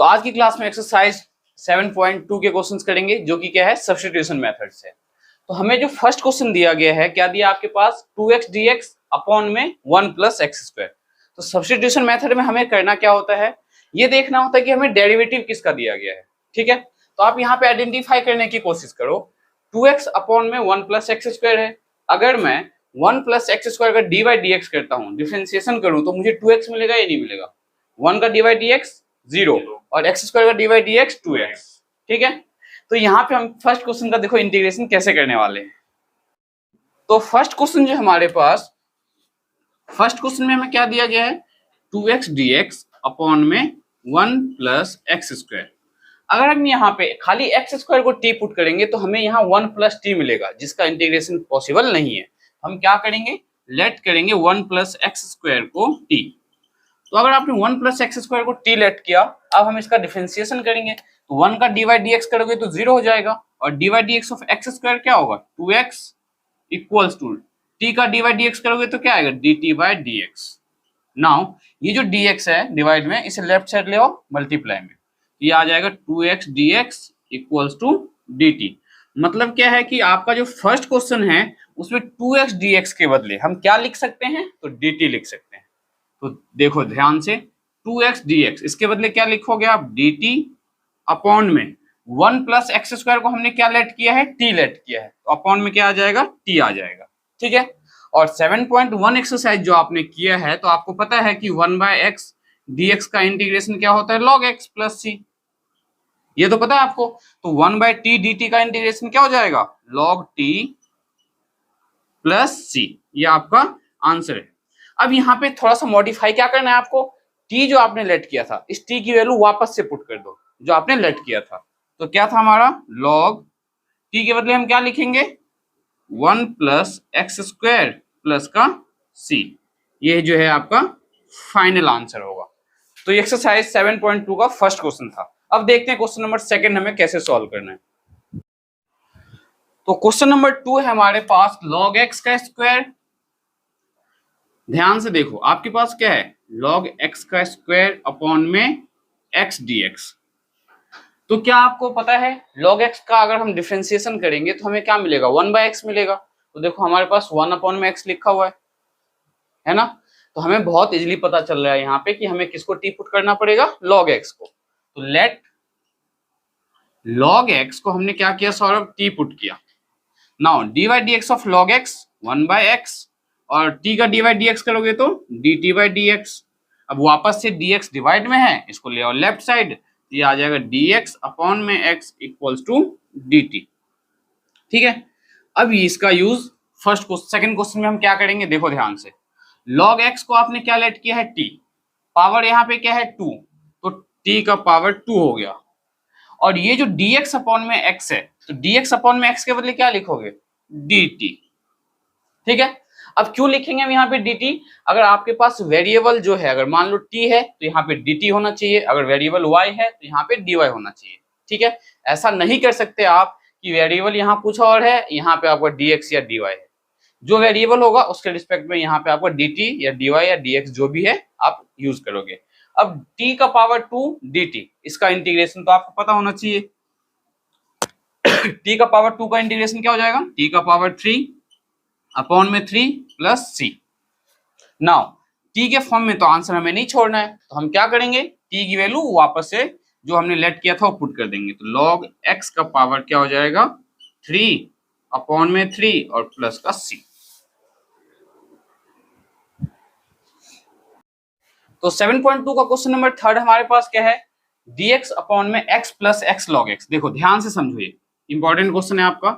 तो आज की क्लास में एक्सरसाइज 7.2 के क्वेश्चंस करेंगे, जो कि क्या है, सब्स्टिट्यूशन मेथड से। तो हमें जो फर्स्ट क्वेश्चन दिया गया है, क्या दिया आपके पास, 2x dx अपॉन में 1 प्लस एक्स स्क्वायर। तो सब्स्टिट्यूशन मेथड में हमें करना क्या होता है, ये देखना होता है कि हमें डेरिवेटिव किसका दिया गया है। ठीक है, तो आप यहाँ पे आइडेंटिफाई करने की कोशिश करो। 2x अपॉन में 1 प्लस एक्स स्क्वायर है। अगर मैं 1 प्लस एक्स स्क्वायर का डी बाई डी एक्स करता हूँ, डिफरेंशिएशन करूँ, तो मुझे 2x मिलेगा या नहीं मिलेगा। 1 का डी बाई डी एक्स 0 और एक्स स्क्वायर का d by D x 2x। ठीक है, तो यहाँ पे हम फर्स्ट क्वेश्चन का देखो इंटीग्रेशन कैसे करने वाले हैं। तो फर्स्ट क्वेश्चन जो हमारे पास, फर्स्ट क्वेश्चन में हमें क्या दिया गया है, 2x dx अपॉन में 1 प्लस एक्स स्क्वायर। अगर हम यहाँ पे खाली एक्स स्क्वायर को t पुट करेंगे तो हमें यहाँ 1 प्लस t मिलेगा, जिसका इंटीग्रेशन पॉसिबल नहीं है। हम क्या करेंगे, लेट करेंगे 1 प्लस एक्स स्क्वायर को t। तो अगर आपने 1 प्लस एक्स स्क्वायर को t लेट किया, अब हम इसका डिफरेंशिएशन करेंगे। तो 1 का डी बाई डी एक्स करोगे तो 0 हो जाएगा, और D by D x of x square क्या होगा, 2x इक्वल्स टू t का डी बाई डी एक्स करोगे तो क्या आएगा, dt by D x. Now ये जो dx है डिवाइड में, इसे लेफ्ट साइड ले आओ मल्टीप्लाई में, ये आ जाएगा 2x dx equals to dt। मतलब क्या है कि आपका जो फर्स्ट क्वेश्चन है उसमें 2x dx के बदले हम क्या लिख सकते हैं, तो dt लिख सकते हैं। तो देखो ध्यान से, 2x dx इसके बदले क्या लिखोगे आप, dt अपॉन में 1 प्लस एक्स स्क्वायर को हमने क्या लेट किया है, t लेट किया है, तो अपॉन में क्या आ जाएगा, t आ जाएगा। ठीक है, और 7.1 एक्सरसाइज जो आपने किया है, तो आपको पता है कि 1 बाय एक्स dx का इंटीग्रेशन क्या होता है, log x प्लस c। ये तो पता है आपको। तो 1 बाय t dt का इंटीग्रेशन क्या हो जाएगा, log t प्लस c। ये आपका आंसर है। अब यहाँ पे थोड़ा सा मॉडिफाई क्या करना है आपको, t जो आपने लेट किया था, इस t की वैल्यू वापस से पुट कर दो जो आपने लेट किया था। तो क्या था हमारा, log t के बदले हम क्या लिखेंगे, 1 प्लस एक्स स्क्वायर प्लस का c। ये जो है आपका फाइनल आंसर होगा। तो ये एक्सरसाइज 7.2 का फर्स्ट क्वेश्चन था। अब देखते हैं क्वेश्चन नंबर सेकंड हमें कैसे सॉल्व करना है। तो क्वेश्चन नंबर 2 है हमारे पास, log x का स्क्वायर। ध्यान से देखो, आपके पास क्या है, log x का स्क्वायर अपॉन में x dx। तो क्या आपको पता है, log x का अगर हम डिफरेंशिएशन करेंगे तो हमें क्या मिलेगा, 1 बाय x मिलेगा। तो देखो हमारे पास 1 अपॉन में x लिखा हुआ है ना। तो हमें बहुत इजीली पता चल रहा है यहाँ पे कि हमें किसको t पुट करना पड़ेगा, log x को। तो लेट log x को हमने क्या किया सौरभ, t पुट किया। Now d by D x of log x 1 by x, और t का डी बाई डी एक्स करोगे तो dt बाई डी एक्स। अब वापस से dx डिवाइड में है, इसको ले आओ लेफ्ट साइड, ये आ जाएगा dx अपॉन में x इक्वल्स टू dt। ठीक है, अब इसका यूज फर्स्ट को सेकंड क्वेश्चन में हम क्या करेंगे, देखो ध्यान से। log x को आपने क्या लेट किया है, t, पावर यहाँ पे क्या है 2, तो t का पावर 2 हो गया। और ये जो dx अपॉन में x है, तो dx अपॉन में x के बदले क्या लिखोगे, dt। ठीक है, अब क्यों लिखेंगे हम यहाँ पे dt, अगर आपके पास वेरिएबल जो है, अगर मान लो t है तो यहाँ पे dt होना चाहिए, अगर वेरिएबल y है तो यहाँ पे dy होना चाहिए। ठीक है, ऐसा नहीं कर सकते आप कि वेरिएबल यहाँ कुछ और है, यहाँ पे आपका dx या dy है। जो वेरिएबल होगा उसके रिस्पेक्ट में यहाँ पे आपका dt या dy या dx जो भी है आप यूज करोगे। अब t का पावर 2 dt, इसका इंटीग्रेशन तो आपको पता होना चाहिए। t का पावर 2 का इंटीग्रेशन क्या हो जाएगा, t का पावर 3 अपॉन में 3 प्लस c। नाउ t के फॉर्म में तो आंसर हमें नहीं छोड़ना है, तो हम क्या करेंगे, t की वैल्यू वापस से जो हमने लेट किया था वो पुट कर देंगे। तो log x का पावर क्या हो जाएगा, 3 अपॉन में 3 और प्लस का c। तो 7.2 का क्वेश्चन नंबर थर्ड हमारे पास क्या है, dx अपॉन में x plus x log x। देखो ध्यान से समझो, ये इंपॉर्टेंट क्वेश्चन है आपका।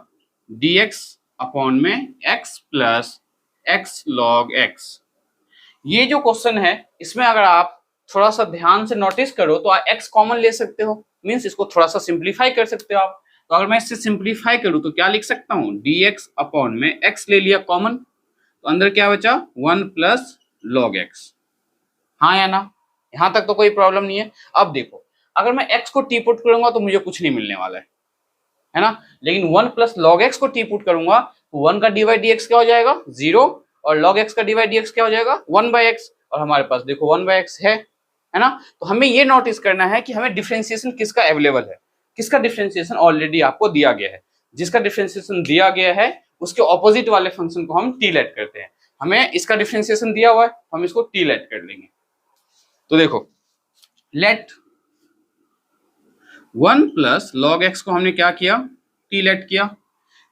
dx अपॉन में x plus x log x, ये जो क्वेश्चन है इसमें अगर आप थोड़ा सा ध्यान से नोटिस करो तो आप x कॉमन ले सकते हो, मींस इसको थोड़ा सा सिंप्लीफाई कर सकते हो आप। तो अगर मैं इससे सिंप्लीफाई करूं तो क्या लिख सकता हूं, dx अपॉन में x ले लिया कॉमन, तो अंदर क्या बचा, 1 प्लस log x। हाँ या ना, यहां तक तो कोई प्रॉब्लम नहीं है। अब देखो, अगर मैं x को t पुट करूंगा तो मुझे कुछ नहीं मिलने वाला है ना, लेकिन 1 प्लस log x को t पुट करूंगा तो 1 का डी बाई डी एक्स क्या हो जाएगा, 0, और log x का डी बाई डी एक्स क्या हो जाएगा, 1 बाई एक्स। और हमारे पास देखो 1 बाई एक्स है, है ना। तो हमें ये नोटिस करना है कि हमें डिफरेंशिएशन किसका अवेलेबल है, किसका डिफरेंशिएशन ऑलरेडी आपको दिया गया है। जिसका डिफरेंशिएशन दिया गया है उसके ऑपोजिट वाले फंक्शन को हम टी लेट करते हैं। हमें इसका डिफरेंशिएशन दिया हुआ है, हम इसको टी लेट कर लेंगे। तो देखो, लेट 1 प्लस लॉग एक्स को हमने क्या किया, टी लेट किया।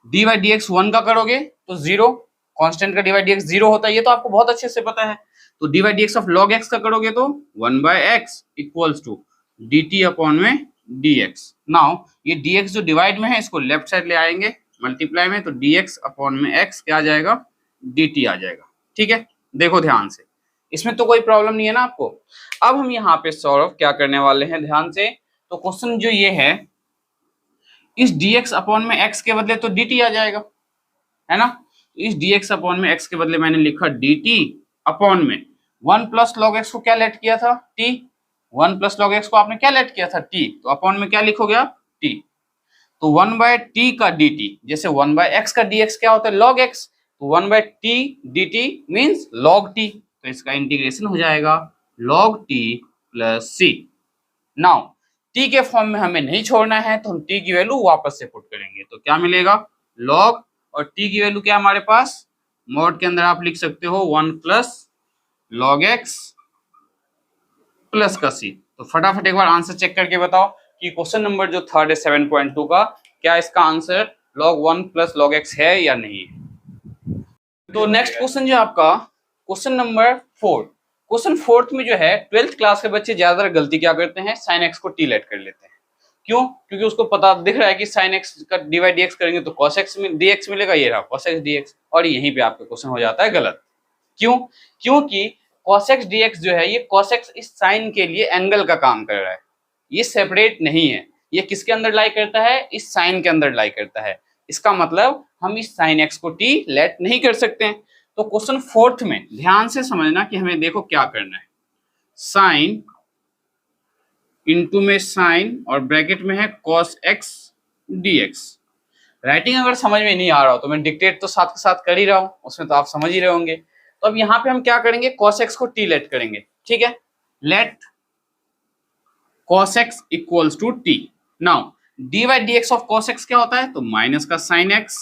डी वाई डी एक्स 1 का करोगे तो 0, कांस्टेंट का डी वाई डी एक्स 0 होता है, ये तो आपको बहुत अच्छे से पता है। तो D Y D x of log x का करोगे तो 1 by x equals to D T upon में डी एक्स। नाउ ये डी एक्स जो डिवाइड में है इसको लेफ्ट साइड ले आएंगे मल्टीप्लाई में, तो डी एक्स अपॉन में एक्स क्या आ जाएगा, डी टी आ जाएगा। ठीक है, देखो ध्यान से, इसमें तो कोई प्रॉब्लम नहीं है ना आपको। अब हम यहाँ पे सॉल्व क्या करने वाले हैं ध्यान से। तो क्वेश्चन जो ये है, इस dx अपॉन में x के बदले तो dt आ जाएगा, है ना। इस dx अपॉन में x के बदले मैंने लिखा dt अपॉन में 1 प्लस लॉग x को क्या लेट किया था, t। 1 प्लस लॉग x को आपने क्या लेट किया था, t। तो अपॉन में क्या लिखोगे आप, t। तो 1 बाय t का dt, जैसे 1 बाय x का dx क्या होता है, log x। तो 1 बाय t dt means log t। तो इसका इंटीग्रेशन हो जाएगा log t plus c। Now t के फॉर्म में हमें नहीं छोड़ना है, तो हम t की वैल्यू वापस से पुट करेंगे। तो क्या मिलेगा, log, और t की वैल्यू क्या है हमारे पास, मॉड के अंदर आप लिख सकते हो 1 प्लस log x प्लस का c। तो फटाफट एक बार आंसर चेक करके बताओ कि क्वेश्चन नंबर जो थर्ड है 7.2 का, क्या इसका answer log 1 plus log x है या नहीं है। तो नेक्स्ट क्वेश्चन जो आपका क्वेश्चन नंबर 4, क्वेश्चन 4 में जो है 12th क्लास के बच्चे ज्यादातर गलती क्या करते हैं, साइन एक्स को टी लेट कर लेते हैं। क्यों, क्योंकि उसको पता दिख रहा है कि साइन एक्स का डी डी एक्स करेंगे तो कॉस एक्स डी एक्स मिलेगा, ये रहा कॉस एक्स डी एक्स, और यहीं पे आपका क्वेश्चन हो जाता है गलत। क्यों, क्योंकि कॉस एक्स डी एक्स जो है, ये कॉस एक्स इस साइन के लिए एंगल का काम कर रहा है, ये सेपरेट नहीं है। ये किसके अंदर लाई करता है, इस साइन के अंदर लाई करता है। इसका मतलब हम इस साइन एक्स को टी लेट नहीं कर सकते हैं। तो क्वेश्चन 4 में ध्यान से समझना कि हमें देखो क्या करना है, साइन इनटू में साइन और ब्रैकेट में है cos x dx। राइटिंग अगर समझ में नहीं आ रहा हो तो मैं डिक्टेट तो साथ के साथ कर ही रहा हूं, उसमें तो आप समझ ही रहे होंगे। तो अब यहाँ पे हम क्या करेंगे, cos x को t लेट करेंगे। ठीक है, let cos x equals to t। Now dy dx of cos x क्या होता है, तो माइनस का sin x,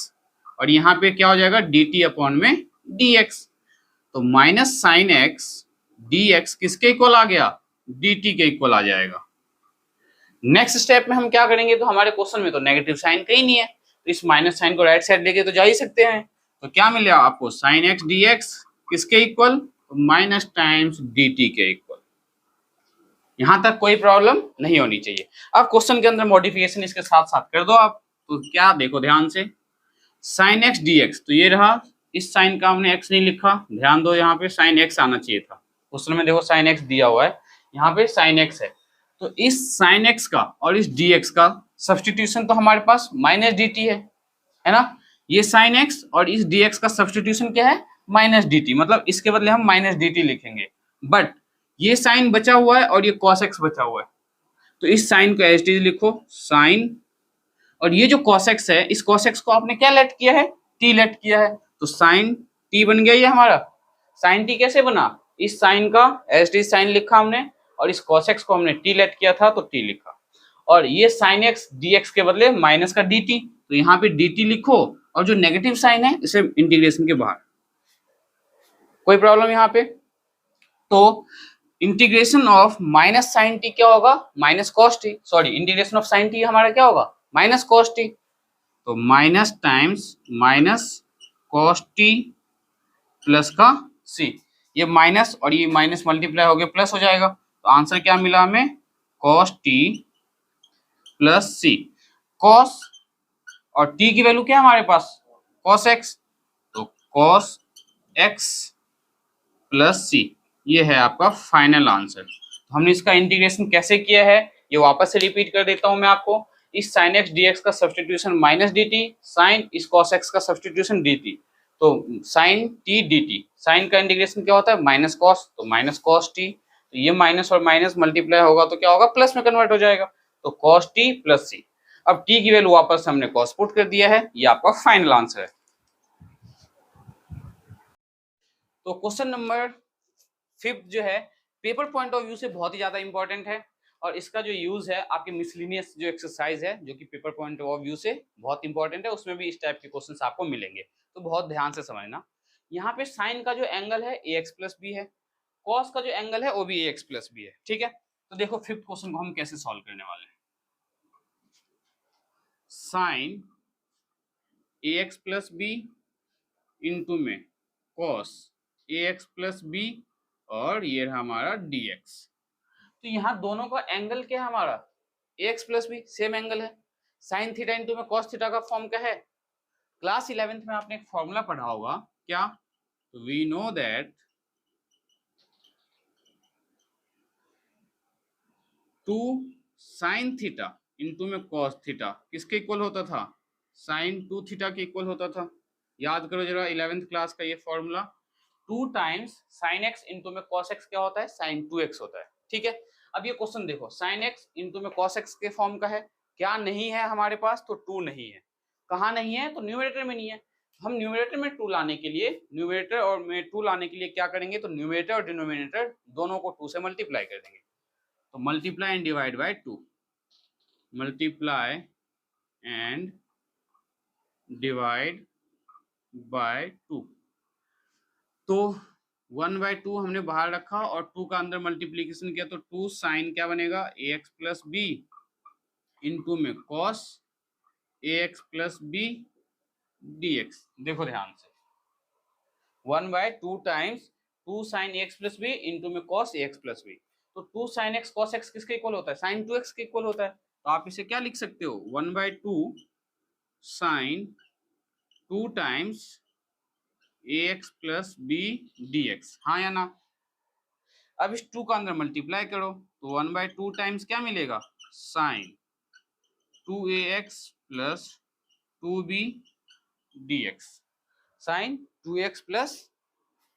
और यहाँ पे क्या हो जाएगा dt अपॉन में dx। तो माइनस sin x dx किसके इक्वल आ गया, dt के इक्वल आ जाएगा। नेक्स्ट स्टेप में हम क्या करेंगे, तो हमारे क्वेश्चन में तो नेगेटिव साइन कहीं नहीं है, तो इस माइनस साइन को राइट साइड लेके तो जा ही सकते हैं। तो क्या मिलेगा आपको, साइन एक्स डी एक्स किसके इक्वल, तो माइनस टाइम्स डी टी के इक्वल। यहां तक कोई प्रॉब्लम नहीं होनी चाहिए। अब क्वेश्चन के अंदर मॉडिफिकेशन इसके साथ साथ कर दो आप। तो क्या देखो ध्यान से, साइन एक्स डी एक्स, तो ये रहा, इस साइन का हमने एक्स नहीं लिखा, ध्यान दो, यहाँ पे साइन एक्स आना चाहिए था। क्वेश्चन में देखो साइन एक्स दिया हुआ है, यहाँ पे साइन एक्स है, तो इस साइन एक्स का और इस डी एक्स का सब्सटीट्यूशन तो हमारे पास माइनस डी टी है ना। ये साइन एक्स और इस डी एक्स का सब्सटीट्यूशन क्या है, माइनस डी टी, मतलब इसके बदले हम माइनस डी टी लिखेंगे। बट ये साइन बचा हुआ है और ये कॉस एक्स बचा हुआ है, तो इस साइन को एज टी लिखो साइन, और ये जो कॉस एक्स है, इस कॉस एक्स को आपने क्या लेट किया है, टी लेट किया है, तो साइन टी बन गया ये हमारा। साइन टी कैसे बना, इस साइन का एज टी साइन लिखा हमने, और इस cos x को हमने t लेट किया था तो t लिखा, और ये sin x dx के बदले माइनस का dt, तो यहाँ पे dt लिखो, और जो नेगेटिव साइन है इसे इंटीग्रेशन के बाहर। कोई प्रॉब्लम यहाँ पे, तो integration of minus sine t क्या होगा, minus cos t, sorry integration of sine t हमारा क्या होगा, माइनस कॉस टी। तो minus times minus cos t plus का c, ये माइनस और ये माइनस मल्टीप्लाई हो गया प्लस हो जाएगा। तो आंसर क्या मिला हमें, cos t plus c। cos और t की वैल्यू क्या है हमारे पास, cos x, तो cos x प्लस c, ये है आपका फाइनल आंसर। तो हमने इसका इंटीग्रेशन कैसे किया है, ये वापस से रिपीट कर देता हूं मैं आपको। इस sin x dx का सब्सटीट्यूशन माइनस dt, साइन इस cos x का सब्सटीट्यूशन dt, तो sine t d t, sine का इंटीग्रेशन क्या होता है, माइनस कॉस, तो माइनस कॉस टी, तो ये माइनस और माइनस मल्टीप्लाई होगा तो क्या होगा, प्लस में कन्वर्ट हो जाएगा, तो कॉस टी प्लस सी। अब टी की वैल्यू वापस हमने कॉस पुट कर दिया है, ये आपका फाइनल आंसर है। तो क्वेश्चन नंबर 5 जो है, पेपर पॉइंट ऑफ व्यू से बहुत ही ज्यादा इंपॉर्टेंट है और इसका जो यूज है आपके मिसलिनियस जो एक्सरसाइज है जो कि पेपर पॉइंट ऑफ व्यू से बहुत इंपॉर्टेंट है, उसमें भी इस टाइप के क्वेश्चंस आपको मिलेंगे, तो बहुत ध्यान से समझना। यहाँ पे साइन का जो एंगल है ax प्लस बी है, कॉस का जो एंगल है वो भी ax प्लस बी है, ठीक है। तो देखो फिफ्थ क्वेश्चन को हम कैसे सॉल्व करने वाले हैं। Sine ax plus b into में कॉस ax प्लस बी और ये रहा हमारा dx। तो यहाँ दोनों का एंगल क्या है हमारा ax plus b, same angle है। साइन थीटा इंटू में कॉस थीटा का फॉर्म क्या है, क्लास 11th में आपने एक फॉर्मूला पढ़ा होगा क्या, we know that 2 sine theta into में कॉस थीटा किसके इक्वल होता था, साइन 2 थीटा के इक्वल होता था। याद करो जरा 11th क्लास का ये formula, 2 times sine x into में कॉस एक्स क्या होता है, साइन 2x होता है, ठीक है। अब ये क्वेश्चन देखो, साइन एक्स इंटू में कॉस एक्स के फॉर्म का है, क्या नहीं है हमारे पास, तो 2 नहीं है। कहाँ नहीं है, तो न्यूमरेटर में नहीं है। हम न्यूमरेटर में 2 लाने के लिए, न्यूमरेटर और में 2 लाने के लिए क्या करेंगे, तो न्यूमरेटर और डिनोमिनेटर दोनों को 2 से मल्टीप्लाई कर देंगे। तो multiply and divide by 2, multiply and divide by 2। तो 1/2 हमने बाहर रखा और 2 का अंदर मल्टीप्लीकेशन किया, तो 2 साइन क्या बनेगा ax प्लस बी इंटू में cos ax plus b dx। देखो ध्यान से, 1/2 times 2 sine ax plus b into में कॉस ax प्लस बी। तो 2 साइन एक्स कॉस एक्स किसके इक्वल होता है, साइन 2x के इक्वल होता है। तो आप इसे क्या लिख सकते हो, 1/2 sine 2 times ax plus b dx, हाँ या ना। अब इस 2 का अंदर मल्टीप्लाई करो तो 1/2 टाइम्स क्या मिलेगा, sine 2ax plus 2b dx, sine 2x plus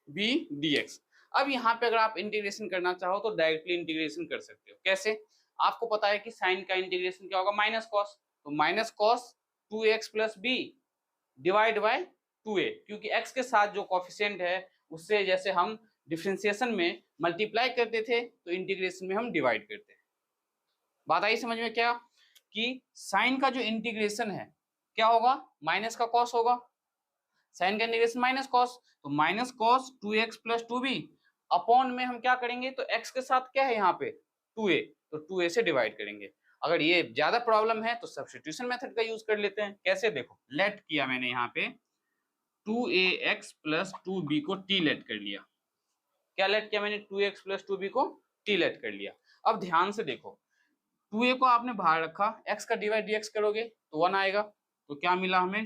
b dx। अब यहाँ पे अगर आप इंटीग्रेशन करना चाहो तो डायरेक्टली इंटीग्रेशन कर सकते हो। कैसे, आपको पता है कि साइन का इंटीग्रेशन क्या होगा, माइनस कॉस, तो minus cos 2x plus b divide by 2a, क्योंकि x के साथ जो कोफिशिएंट है उससे जैसे हम डिफरेंशिएशन में मल्टीप्लाई करते थे तो इंटीग्रेशन में हम डिवाइड करते हैं। बात आई समझ में क्या, कि साइन का जो इंटीग्रेशन है क्या होगा, माइनस का कॉस होगा, साइन का इंटीग्रेशन माइनस कॉस, तो minus cos 2x plus 2b upon में हम क्या करेंगे, तो x के साथ क्या है यहाँ पे 2a, तो 2a से डिवाइड करेंगे। अगर ये ज्यादा प्रॉब्लम है तो सब्स्टिट्यूशन मेथड का यूज कर लेते हैं। कैसे, देखो लेट किया मैंने यहाँ पे 2ax प्लस 2b को टी लेट कर लिया। क्या लेट किया मैंने, 2x प्लस 2b को टी लेट कर लिया। अब ध्यान से देखो, 2a को आपने बाहर रखा, x का डिवाइड dx करोगे तो 1 आएगा, तो क्या मिला हमें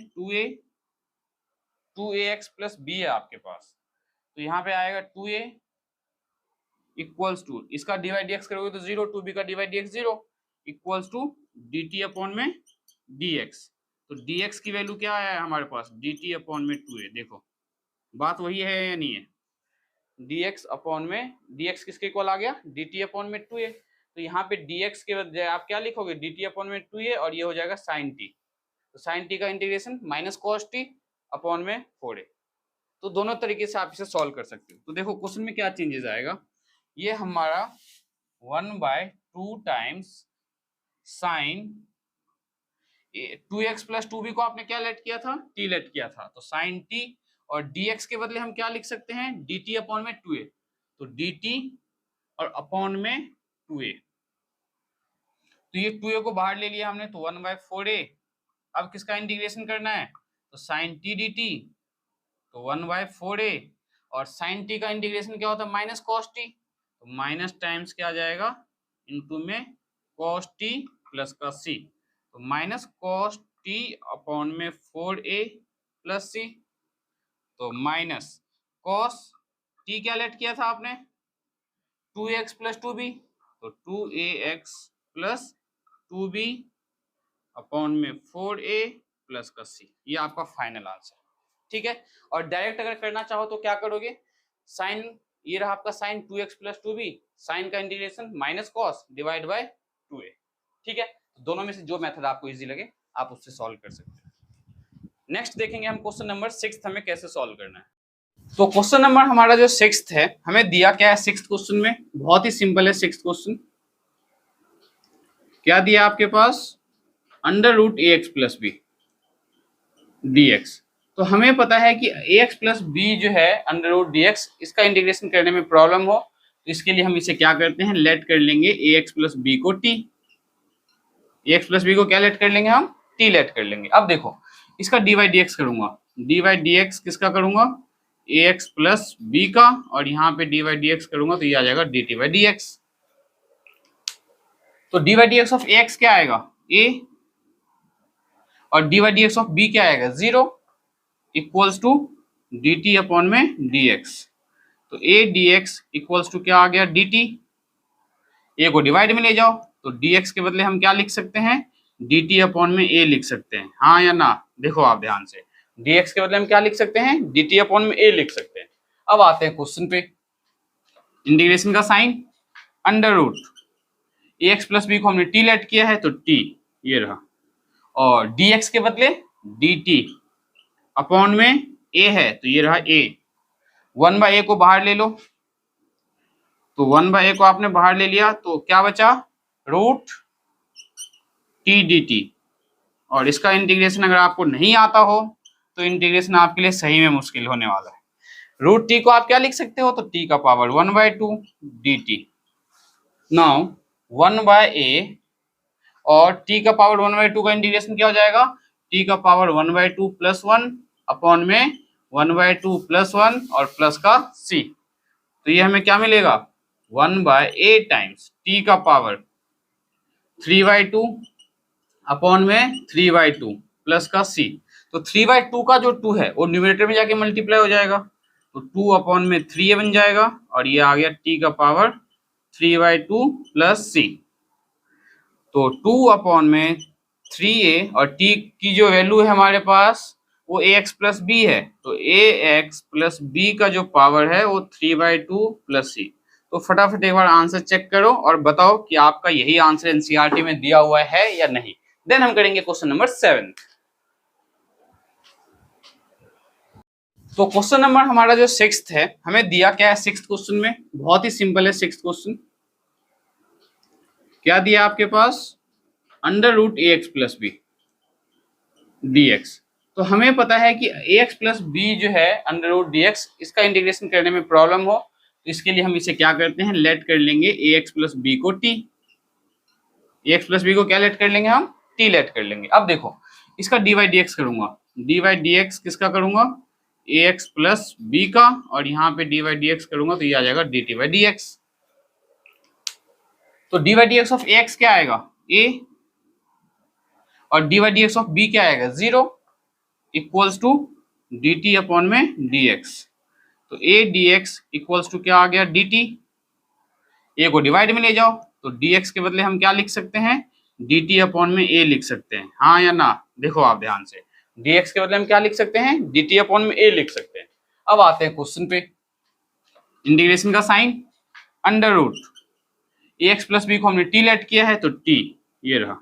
2ax प्लस b है आपके पास, तो यहाँ पे आएगा 2a इक्वल्स टू, इसका डिवाइड dx करोगे तो 0, 2b का divide dx 0 equals to dt upon में dx। तो dx की वैल्यू क्या है हमारे पास, dt अपॉन में 2a। देखो बात वही है या नहीं है, dx अपॉन में dx किसके इक्वल आ गया, dt अपॉन में 2a। तो यहाँ पे dx के बजाय आप क्या लिखोगे, dt अपॉन में 2a और ये हो जाएगा sin t। तो sin t का integration minus cos t upon में 4a। तो दोनों तरीके से आप इसे सॉल्व कर सकते हो। तो देखो क्वेश्चन में क्या चेंजेस आएगा, ये हमारा 1/2 times sign 2x plus 2b को आपने क्या लेट किया था, t लेट किया था, तो साइन t, और dx के बदले हम क्या लिख सकते हैं, dt अपॉन में 2a, तो dt और अपॉन में 2a। तो ये 2a को बाहर ले लिया हमने, तो 1/4a। अब किसका इंटीग्रेशन करना है, तो साइन t dt, तो 1/4a, और साइन t का इंटीग्रेशन क्या होता है, माइनस कॉस t, तो माइनस टाइम्स क्या आ जाएगा इंटू में कॉस t प्लस का c, तो माइनस कॉस t अपॉन में 4a प्लस c, तो माइनस कॉस t क्या लेट किया था आपने 2x प्लस 2b, तो 2ax प्लस 2b अपॉन में 4a प्लस का c, ये आपका फाइनल आंसर, ठीक है। और डायरेक्ट अगर करना चाहो तो क्या करोगे, साइन, ये रहा आपका sine 2x plus 2b, sine का integration minus cos divide by 2a, ठीक है। तो दोनों में से जो मेथड आपको इजी लगे आप उससे सॉल्व कर सकते हैं। नेक्स्ट देखेंगे हम क्वेश्चन नंबर 6 हमें कैसे सॉल्व करना है। तो क्वेश्चन नंबर हमारा जो 6th है, हमें दिया क्या है 6th क्वेश्चन में, बहुत ही सिंपल है 6th क्वेश्चन। क्या दिया आपके पास, under root A X plus B D X. तो हमें पता है कि ए एक्स प्लस बी जो है अंडर रूट डी एक्स, इसका इंटीग्रेशन करने में प्रॉब्लम हो तो इसके लिए हम इसे क्या करते हैं, लेट कर लेंगे ए एक्स प्लस बी को टी। ए एक्स प्लस बी को क्या लेट कर लेंगे हम, टी लेट कर लेंगे। अब देखो इसका डी वाई डी एक्स करूंगा, डी वाई डी एक्स किसका करूंगा, ए एक्स प्लस बी का, और यहाँ पे डी वाई डी एक्स करूंगा तो ये आ जाएगा D T Y D X. तो D Y D x of A X क्या आएगा, ए, और D Y D x of B क्या आएगा, 0, equals to D T upon में डी एक्स। तो A D X equals to क्या आ गया, डी टी। ए को डिवाइड में ले जाओ तो डी एक्स के बदले हम क्या लिख सकते हैं, डी टी अपॉन में ए लिख सकते हैं, हाँ या ना। देखो आप ध्यान से, डी एक्स के बदले हम क्या लिख सकते हैं, डी टी अपॉन में ए लिख सकते हैं। अब आते हैं क्वेश्चन पे, इंटीग्रेशन का sign, under root A X plus B को हमने टी लेट किया है तो टी ये रहा, और डी एक्स के बदले डी टी अपॉन में ए है तो ये रहा ए। 1/a को बाहर ले लो, तो 1/a को आपने बाहर ले लिया तो क्या बचा, रूट टी डी टी। और इसका इंटीग्रेशन अगर आपको नहीं आता हो तो इंटीग्रेशन आपके लिए सही में मुश्किल होने वाला है। रूट टी को आप क्या लिख सकते हो, तो टी का power 1/2 D T. Now 1/a और टी का पावर 1/2 का इंटीग्रेशन क्या हो जाएगा, टी का पावर 1/2 प्लस 1 अपॉन में 1/2 प्लस 1 और प्लस का c। तो ये हमें क्या मिलेगा, 1/a टाइम्स टी का पावर 3/2 अपॉन में 3/2 प्लस का c। तो 3/2 का जो 2 है वो न्यूमरेटर में जाके मल्टीप्लाई हो जाएगा, तो 2 अपॉन में 3a बन जाएगा, और ये आ गया टी का पावर 3/2 प्लस c। तो 2 अपॉन में 3a और t की जो वैल्यू है हमारे पास वो ax प्लस बी है, तो ax प्लस बी का जो पावर है वो 3/2 प्लस c। तो फटाफट एक बार आंसर चेक करो और बताओ कि आपका यही आंसर एनसीईआरटी में दिया हुआ है या नहीं। देन हम करेंगे क्वेश्चन नंबर 7। तो क्वेश्चन नंबर हमारा जो 6th है, हमें दिया क्या है 6th क्वेश्चन में, बहुत ही सिंपल है 6th क्वेश्चन। क्या दिया आपके पास, under root A X plus B D X. तो हमें पता है कि ए एक्स प्लस बी जो है अंडर रूट डी एक्स, इसका इंटीग्रेशन करने में प्रॉब्लम हो तो इसके लिए हम इसे क्या करते हैं, लेट कर लेंगे ए एक्स प्लस बी को टी। ए एक्स प्लस बी को क्या लेट कर लेंगे हम, टी लेट कर लेंगे। अब देखो इसका डी वाई डी एक्स करूंगा, डी वाई डी एक्स किसका करूंगा, ए एक्स प्लस बी का, और यहाँ पे डी वाई डी एक्स करूंगा तो ये आ जाएगा D T Y D X. तो D Y D x of A X क्या आएगा, ए, और D Y D x of B क्या आएगा, 0, equals to D T upon में डी एक्स। तो A D X equals to क्या आ गया, डी टी। ए को डिवाइड में ले जाओ तो डी एक्स के बदले हम क्या लिख सकते हैं, डी टी अपॉन में ए लिख सकते हैं, हाँ या ना। देखो आप ध्यान से, डी एक्स के बदले हम क्या लिख सकते हैं, डी टी अपॉन में ए लिख सकते हैं। अब आते हैं क्वेश्चन पे, इंटीग्रेशन का sign, under root A X plus B को हमने टी लेट किया है तो टी ये रहा,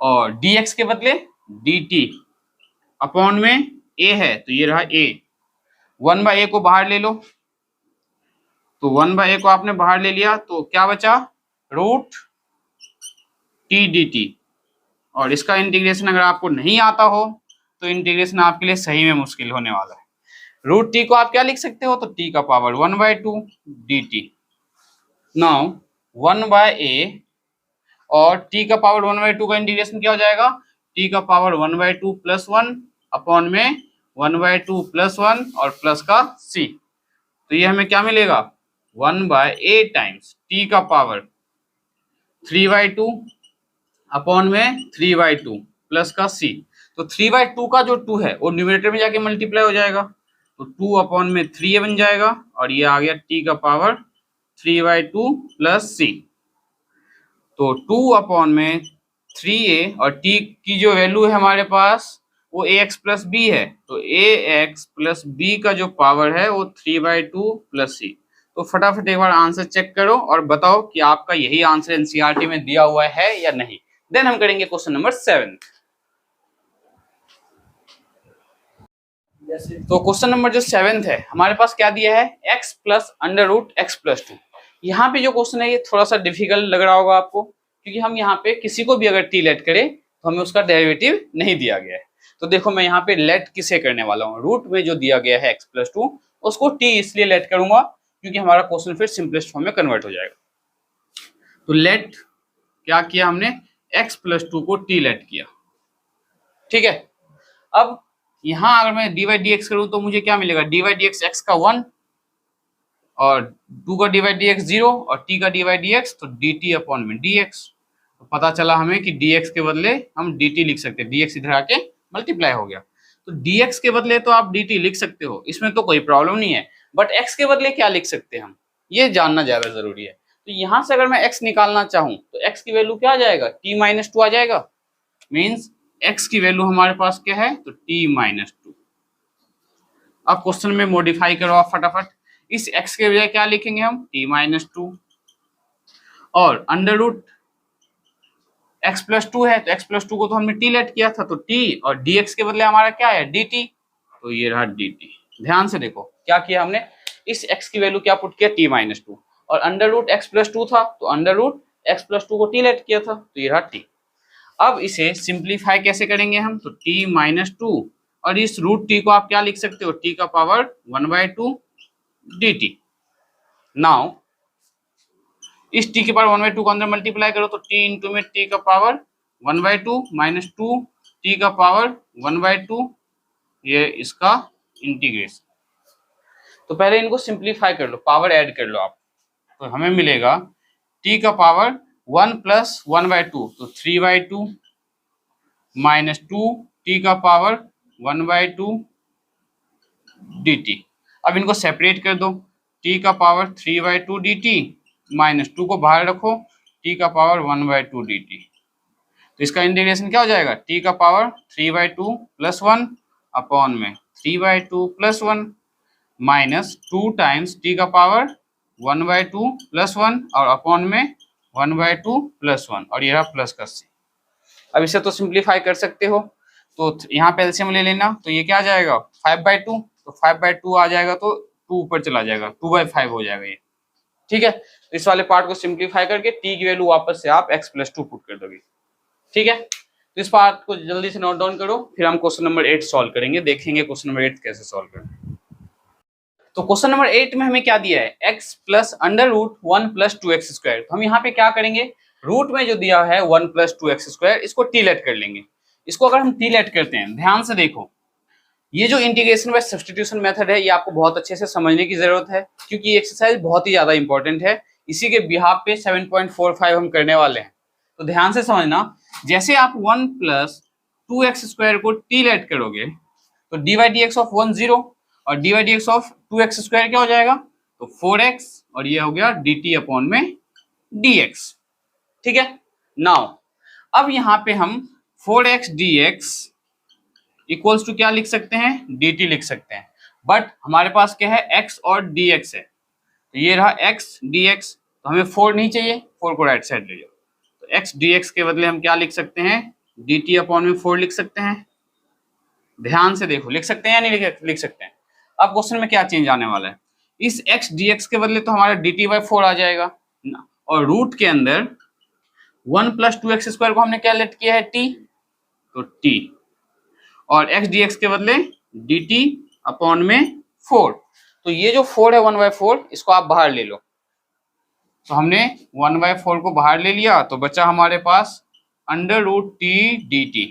और डी एक्स के बदले डी टी अपॉन में ए है तो ये रहा ए। 1/a को बाहर ले लो, तो 1/a को आपने बाहर ले लिया तो क्या बचा, रूट टी डी टी। और इसका इंटीग्रेशन अगर आपको नहीं आता हो तो इंटीग्रेशन आपके लिए सही में मुश्किल होने वाला है। रूट टी को आप क्या लिख सकते हो, तो टी का power 1/2 D T. Now 1/a और t का पावर 1/2 का इंटीग्रेशन क्या हो जाएगा, t का पावर 1/2 प्लस 1 अपॉन में 1/2 प्लस 1 और प्लस का c। तो ये हमें क्या मिलेगा, 1/a टाइम्स t का पावर 3/2 अपॉन में 3/2 प्लस का c। तो 3/2 का जो 2 है वो न्यूमरेटर में जाके मल्टीप्लाई हो जाएगा, तो 2 अपॉन में 3a बन जाएगा, और ये आ गया t का पावर 3/2 प्लस c। तो 2 अपॉन में 3a और t की जो वैल्यू है हमारे पास वो ax प्लस बी है, तो ax प्लस बी का जो पावर है वो 3/2 प्लस c। तो फटाफट एक बार आंसर चेक करो और बताओ कि आपका यही आंसर एनसीईआरटी में दिया हुआ है या नहीं। देन हम करेंगे क्वेश्चन नंबर 7। तो क्वेश्चन नंबर जो 7th है हमारे पास क्या दिया है, x plus under root x plus 2। यहाँ पे जो क्वेश्चन है ये थोड़ा सा डिफिकल्ट लग रहा होगा आपको, क्योंकि हम यहाँ पे किसी को भी अगर t लेट करें तो हमें उसका डेरिवेटिव नहीं दिया गया है। तो देखो मैं यहाँ पे लेट किसे करने वाला हूँ, रूट में जो दिया गया है x प्लस 2 उसको t इसलिए लेट करूंगा क्योंकि हमारा क्वेश्चन फिर सिंपलेस्ट फॉर्म में कन्वर्ट हो जाएगा। तो लेट क्या किया हमने, x प्लस 2 को t लेट किया, ठीक है। अब यहां अगर मैं dy dx करूं तो मुझे क्या मिलेगा, dy dx x का 1 और 2 का dy dx 0 और t का dy dx तो dt अपॉन में dx। तो पता चला हमें कि dx के बदले हम dt लिख सकते हैं, dx इधर आके मल्टीप्लाई हो गया। तो dx के बदले तो आप dt लिख सकते हो, इसमें तो कोई प्रॉब्लम नहीं है, बट x के बदले क्या लिख सकते हैं हम, ये जानना ज्यादा जरूरी है। तो यहां से अगर मैं x निकालना चाहूं तो x की वैल्यू क्या आ जाएगा, t माइनस 2 आ जाएगा। मीन्स x की वैल्यू हमारे पास क्या है, तो t माइनस 2। अब क्वेश्चन में मॉडिफाई करो आप फटाफट, इस x के बजाय क्या लिखेंगे हम, t माइनस 2 और अंडर रूट x प्लस 2 है तो x प्लस 2 को तो हमने t लेट किया था तो t और dx के बदले हमारा क्या है, dt। तो ये रहा dt। ध्यान से देखो क्या किया हमने, इस x की वैल्यू क्या पुट किया, t माइनस 2 और अंडर रूट x प्लस 2 था तो अंडर रूट x प्लस 2 को t लेट किया था तो ये रहा t। अब इसे सिंप्लीफाई कैसे करेंगे हम, तो t माइनस 2 और इस रूट t को आप क्या लिख सकते हो, t का पावर 1/2 dt। नाउ इस t के पावर 1/2 को अंदर मल्टीप्लाई करो तो t इंटू में t का पावर 1/2 माइनस 2 t का पावर 1/2, ये इसका इंटीग्रेशन। तो पहले इनको सिंप्लीफाई कर लो, पावर ऐड कर लो आप, तो हमें मिलेगा t का पावर 1 प्लस 1/2 तो 3/2 माइनस 2 t का पावर 1/2 dt। अब इनको सेपरेट कर दो, t का पावर 3/2 dt माइनस 2 को बाहर रखो, t का पावर 1/2 dt। तो इसका इंटीग्रेशन क्या हो जाएगा, t का पावर 3/2 प्लस 1 अपॉन में 3/2 प्लस 1 माइनस 2 टाइम्स t का पावर 1/2 प्लस 1 और अपॉन में 1/2 प्लस 1 और यह प्लस का c। अब इसे तो सिंप्लीफाई कर सकते हो, तो यहाँ पे एलसीएम ले लेना, तो ये क्या आ जाएगा 5/2, तो 5/2 आ जाएगा तो 2 ऊपर चला जाएगा, 2/5 हो जाएगा ये, ठीक है। तो इस वाले पार्ट को सिंप्लीफाई करके t की वैल्यू वापस से आप x प्लस 2 पुट कर दोगे, ठीक है। तो इस पार्ट को जल्दी से नोट डाउन करो, फिर हम क्वेश्चन नंबर 8 सॉल्व करेंगे, देखेंगे क्वेश्चन नंबर 8 कैसे सॉल्व करें। तो क्वेश्चन नंबर 8 में हमें क्या दिया है, x plus under root 1 plus 2x square. तो हम यहाँ पे क्या करेंगे, रूट में जो दिया है 1 प्लस 2x स्क्वायर इसको टी लेट कर लेंगे। इसको अगर हम टी लेट करते हैं, ध्यान से देखो, ये जो इंटीग्रेशन बाय सब्स्टिट्यूशन मेथड है ये आपको बहुत अच्छे से समझने की जरूरत है, क्योंकि ये एक्सरसाइज बहुत ही ज्यादा इंपॉर्टेंट है। इसी के बिहाफ पे 7.45 हम करने वाले हैं, तो ध्यान से समझना। जैसे आप 1 प्लस 2x स्क्वायर को टी लेट करोगे तो D Y D x of 1 0 और D Y D x of 2x square क्या हो जाएगा, तो 4x और ये हो गया dt अपॉन में dx, ठीक है। नाउ अब यहाँ पे हम 4x dx इक्वल्स टू क्या लिख सकते हैं, dt लिख सकते हैं, बट हमारे पास क्या है x और dx है, तो ये रहा x dx, तो हमें 4 नहीं चाहिए, 4 को राइट साइड ले जाओ, तो x dx के बदले हम क्या लिख सकते हैं, dt अपॉन में 4 लिख सकते हैं। ध्यान से देखो, लिख सकते हैं या नहीं लिख सकते हैं। अब क्वेश्चन में क्या चेंज आने वाला है, इस x dx के बदले तो हमारा dt/4 आ जाएगा और रूट के अंदर 1 प्लस 2x स्क्वायर को हमने क्या लेट किया है, t, तो t और x dx के बदले dt अपॉन में 4। तो ये जो 4 है 1/4 इसको आप बाहर ले लो, तो हमने 1/4 को बाहर ले लिया तो बचा हमारे पास अंडर रूट t dt,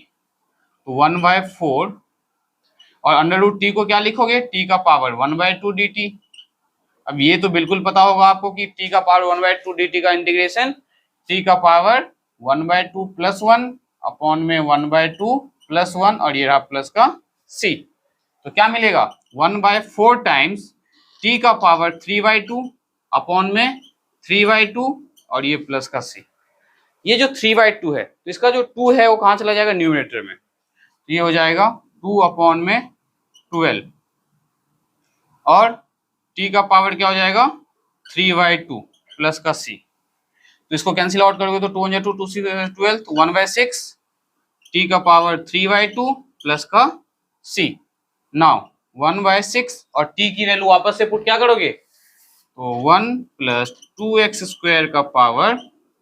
तो 1/4 और अंडर रूट टी को क्या लिखोगे, टी का पावर 1/2 dt। अब ये तो बिल्कुल पता होगा आपको कि टी का पावर 1/2 dt का इंटीग्रेशन टी का पावर 1/2 प्लस 1 अपॉन में 1/2 प्लस 1 और ये रहा प्लस का c। तो क्या मिलेगा 1/4 टाइम्स टी का पावर 3/2 अपॉन में 3/2 और ये प्लस का c। ये जो 3/2 है तो इसका जो 2 है वो कहाँ चला जाएगा, न्यूमरेटर में, तो ये हो जाएगा 2 अपॉन में 12 और t का पावर क्या हो जाएगा 3/2 प्लस का c। तो इसको कैंसिल आउट करोगे तो 2 × 2 2 6 12, तो 1/6 t का पावर 3/2 प्लस का c। नाउ 1/6 और t की वैल्यू वापस से पुट क्या करोगे, तो 1 प्लस 2x² का पावर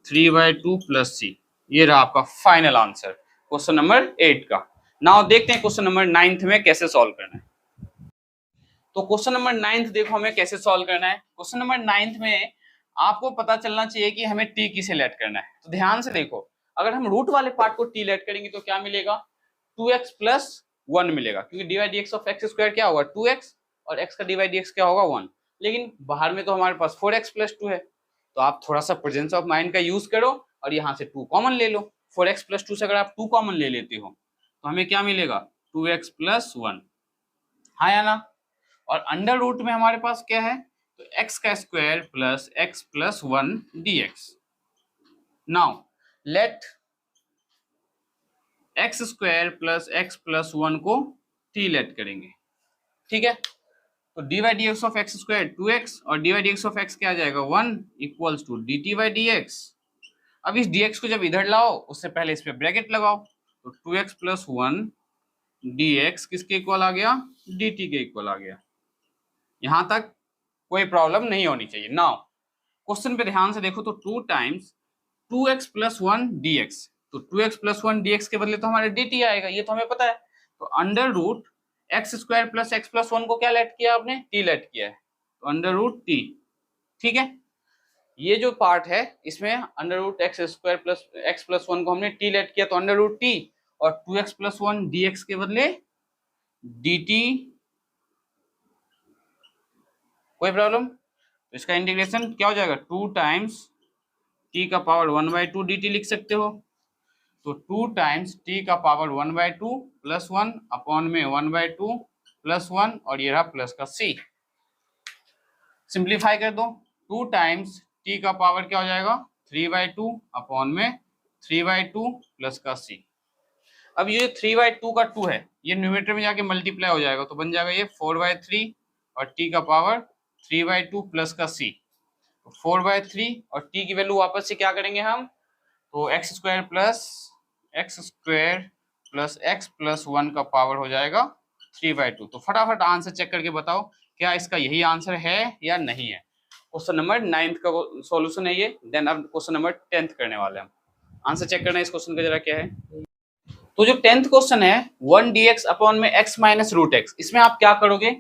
3/2 प्लस c। ये रहा आपका फाइनल आंसर क्वेश्चन नंबर 8 का। नाउ देखते हैं क्वेश्चन नंबर 9 में कैसे सॉल्व करना है। तो क्वेश्चन नंबर 9 देखो हमें कैसे सॉल्व करना है। क्वेश्चन नंबर 9 में आपको पता चलना चाहिए कि हमें t किसे लेट करना है। तो ध्यान से देखो, अगर हम रूट वाले पार्ट को t लेट करेंगे तो क्या मिलेगा, 2x प्लस 1 मिलेगा, क्योंकि dy/dx ऑफ x² क्या होगा 2x और x का dy/dx क्या होगा 1। लेकिन बाहर में तो हमारे पास 4x प्लस 2 है, तो आप थोड़ा सा प्रेजेंस ऑफ माइंड का यूज करो और यहाँ से 2 कॉमन ले लो। 4x प्लस 2 से अगर आप 2 कॉमन ले लेते हो तो हमें क्या मिलेगा 2x प्लस 1, हाँ या ना। और अंडर रूट में हमारे पास क्या है, तो x का square plus x plus 1 dx। Now let x square plus x plus 1 को t लेट करेंगे, ठीक है। तो dy/dx of x square 2x और dy/dx ऑफ x क्या आ जाएगा 1 इक्वल्स टू dt/dx। अब इस dx को जब इधर लाओ उससे पहले इस पे ब्रैकेट लगाओ, तो 2x प्लस 1 dx किसके इक्वल आ गया, dt के इक्वल आ गया। यहां तक कोई प्रॉब्लम नहीं होनी चाहिए। नाउ क्वेश्चन पे ध्यान से देखो, तो 2 टाइम्स 2x प्लस 1 dx, तो 2x प्लस 1 dx के बदले तो हमारे dt आएगा, ये तो हमें पता है। तो under root x square plus x plus 1 को क्या लेट किया आपने, t लेट किया है, तो अंडर रूट t, ठीक है। ये जो पार्ट है इसमें under root x square plus x plus 1 को हमने t लेट किया, तो अंडर रूट t और 2x प्लस 1 dx के बदले dt, कोई प्रॉब्लम। तो इसका इंटीग्रेशन क्या हो जाएगा, 2 टाइम्स t का पावर 1/2 dt लिख सकते हो। तो 2 टाइम्स t का पावर 1/2 प्लस 1 अपॉन में 1/2 प्लस 1 और ये रहा प्लस का c। सिंप्लीफाई कर दो, 2 टाइम्स t का पावर क्या हो जाएगा 3/2 अपॉन में 3/2 प्लस का c। अब ये 3/2 का 2 है, ये न्यूमरेटर में जाके मल्टीप्लाई हो जाएगा, तो बन जाएगा ये 4/3 और t का पावर 3/2 प्लस का c। 4/3 और t की वैल्यू वापस से क्या करेंगे हम, तो x square plus x plus 1 का पावर हो जाएगा 3/2। तो फटाफट आंसर चेक करके बताओ क्या इसका यही आंसर है या नहीं है। क्वेश्चन नंबर 9 का सॉल्यूशन है ये। देन अब क्वेश्चन नंबर 10 करने वाले हैं। आंसर चेक करना है इस क्वेश्चन का जरा क्या है। तो जो 10th क्वेश्चन है 1 dx अपॉन में x माइनस रूट एक्स, इसमें आप क्या करोगे,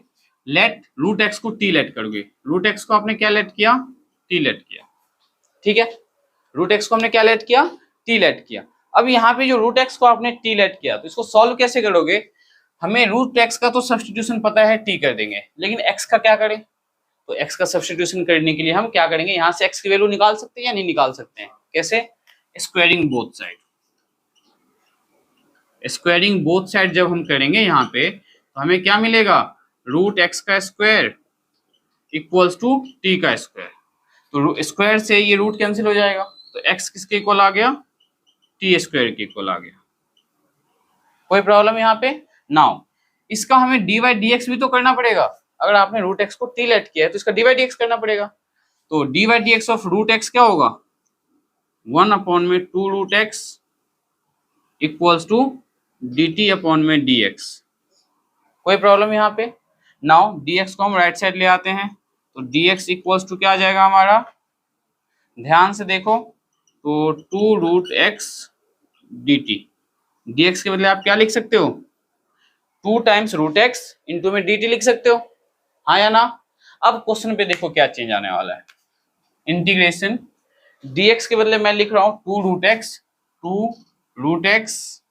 लेट रूट एक्स को t लेट करोगे। रूट एक्स को आपने क्या लेट किया, t लेट किया, ठीक है। रूट एक्स को हमने क्या लेट किया, t लेट किया। अब यहाँ पे जो रूट एक्स को आपने t लेट किया, तो इसको सॉल्व कैसे करोगे, हमें रूट एक्स का तो सब्स्टिट्यूशन पता है t कर देंगे, लेकिन x का क्या करें। तो x का सब्स्टिट्यूशन करने के लिए हम क्या करेंगे, यहाँ से x की वैल्यू निकाल सकते हैं या नहीं निकाल सकते हैं, कैसे, squaring both side. Squaring both side जब हम करेंगे यहाँ पे, तो हमें क्या मिलेगा, रूट एक्स का स्क्वायर इक्वल्स टू टी का स्क्वायर। तो स्क्वायर से ये रूट कैंसिल हो जाएगा, तो x किसके इक्वल आ गया, टी स्क्वायर के इक्वल आ गया। कोई प्रॉब्लम यहाँ पे। नाउ इसका हमें dy/dx भी तो करना पड़ेगा। अगर आपने रूट एक्स को t लेट किया है तो इसका dy/dx करना पड़ेगा। तो dy/dx ऑफ रूट एक्स क्या होगा, 1 अपॉन में 2 root x equals to dt upon में dx। कोई प्रॉब्लम यहाँ पे। नाउ dx को हम राइट साइड ले आते हैं, तो dx इक्वल्स टू क्या आ जाएगा हमारा, ध्यान से देखो, तो 2 रूट एक्स dt। dx के बदले आप क्या लिख सकते हो, 2 टाइम्स रूट एक्स इंटू में dt लिख सकते हो, हाँ या ना। अब क्वेश्चन पे देखो क्या चेंज आने वाला है, इंटीग्रेशन dx के बदले मैं लिख रहा हूं 2 रूट एक्स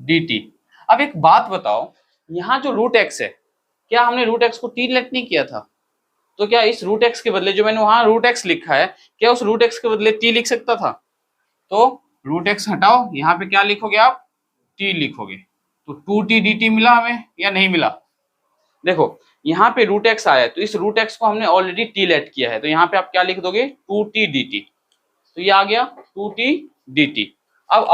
dt। अब एक बात बताओ, यहाँ जो रूट एक्स है, क्या हमने रूट एक्स को t लेट नहीं किया था, तो क्या इस रूट एक्स के बदले जो मैंने वहां रूट एक्स लिखा है, क्या उस रूट एक्स के बदले t लिख सकता था। तो रूट एक्स हटाओ, यहाँ पे क्या लिखोगे आप, t लिखोगे। तो 2t dt मिला हमें या नहीं मिला। देखो यहाँ पे रूट एक्स आया है, तो इस रूट एक्स को हमने ऑलरेडी t लेट किया है, तो यहाँ पे आप क्या लिख दोगे 2t dt। तो ये आ गया 2t dt। अब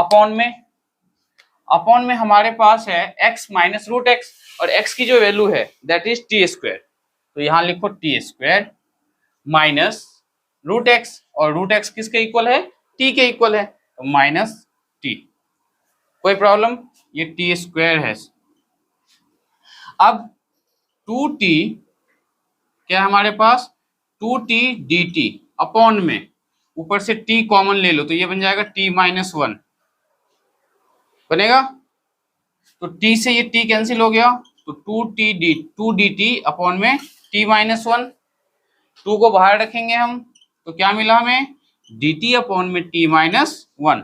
अपॉन में हमारे पास है x माइनस रूट एक्स, और x की जो वैल्यू है दैट इज टी स्क्वायर। तो यहाँ लिखो t square minus root x, और रूट एक्स किसके इक्वल है, t के इक्वल है, तो माइनस t। कोई प्रॉब्लम, ये टी स्क्वायर है। अब 2t क्या है हमारे पास 2t dt अपॉन में ऊपर से t कॉमन ले लो तो ये बन जाएगा t माइनस 1 बनेगा। तो t से ये t कैंसिल हो गया तो 2 dt अपॉन में t माइनस 1, 2 को बाहर रखेंगे हम तो क्या मिला हमें dt अपॉन में t माइनस 1।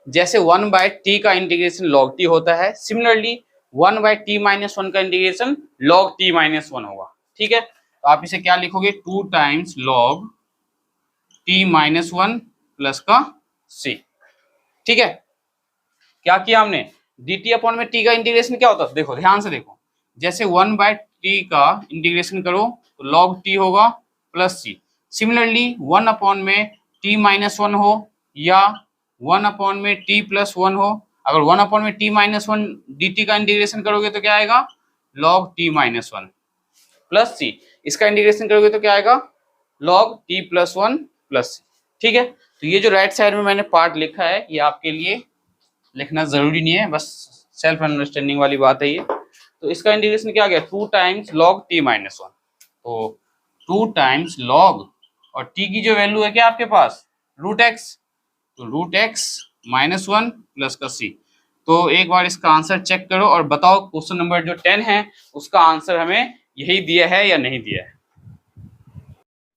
जैसे 1 बाय टी का इंटीग्रेशन log t होता है, सिमिलरली 1 बाय टी माइनस 1 का इंटीग्रेशन log t माइनस 1 होगा। ठीक है, तो आप इसे क्या लिखोगे 2 times log t minus 1 plus का c। ठीक है, क्या किया हमने dt अपॉन में t का इंटीग्रेशन क्या होता है, देखो ध्यान से देखो, जैसे 1 बाय टी का इंटीग्रेशन करो तो log t होगा प्लस c। सिमिलरली 1 अपॉन में t माइनस 1 हो या 1 अपॉन में t प्लस 1 हो, अगर 1 अपॉन में t माइनस 1 dt का इंटीग्रेशन करोगे तो क्या आएगा log t minus 1 plus c। इसका इंटीग्रेशन करोगे तो क्या आएगा log t plus 1 plus c। ठीक है, तो ये जो राइट साइड में मैंने पार्ट लिखा है ये आपके लिए लिखना जरूरी नहीं है, बस सेल्फ अंडरस्टैंडिंग वाली बात है ये। तो इसका इंटीग्रेशन क्या आ गया 2 टाइम्स log t माइनस 1, तो 2 टाइम्स log और t की जो वैल्यू है क्या आपके पास रूट एक्स, तो रूट एक्स माइनस 1 प्लस का c। तो एक बार इसका आंसर चेक करो और बताओ क्वेश्चन नंबर जो 10 है उसका आंसर हमें यही दिया है या नहीं दिया है।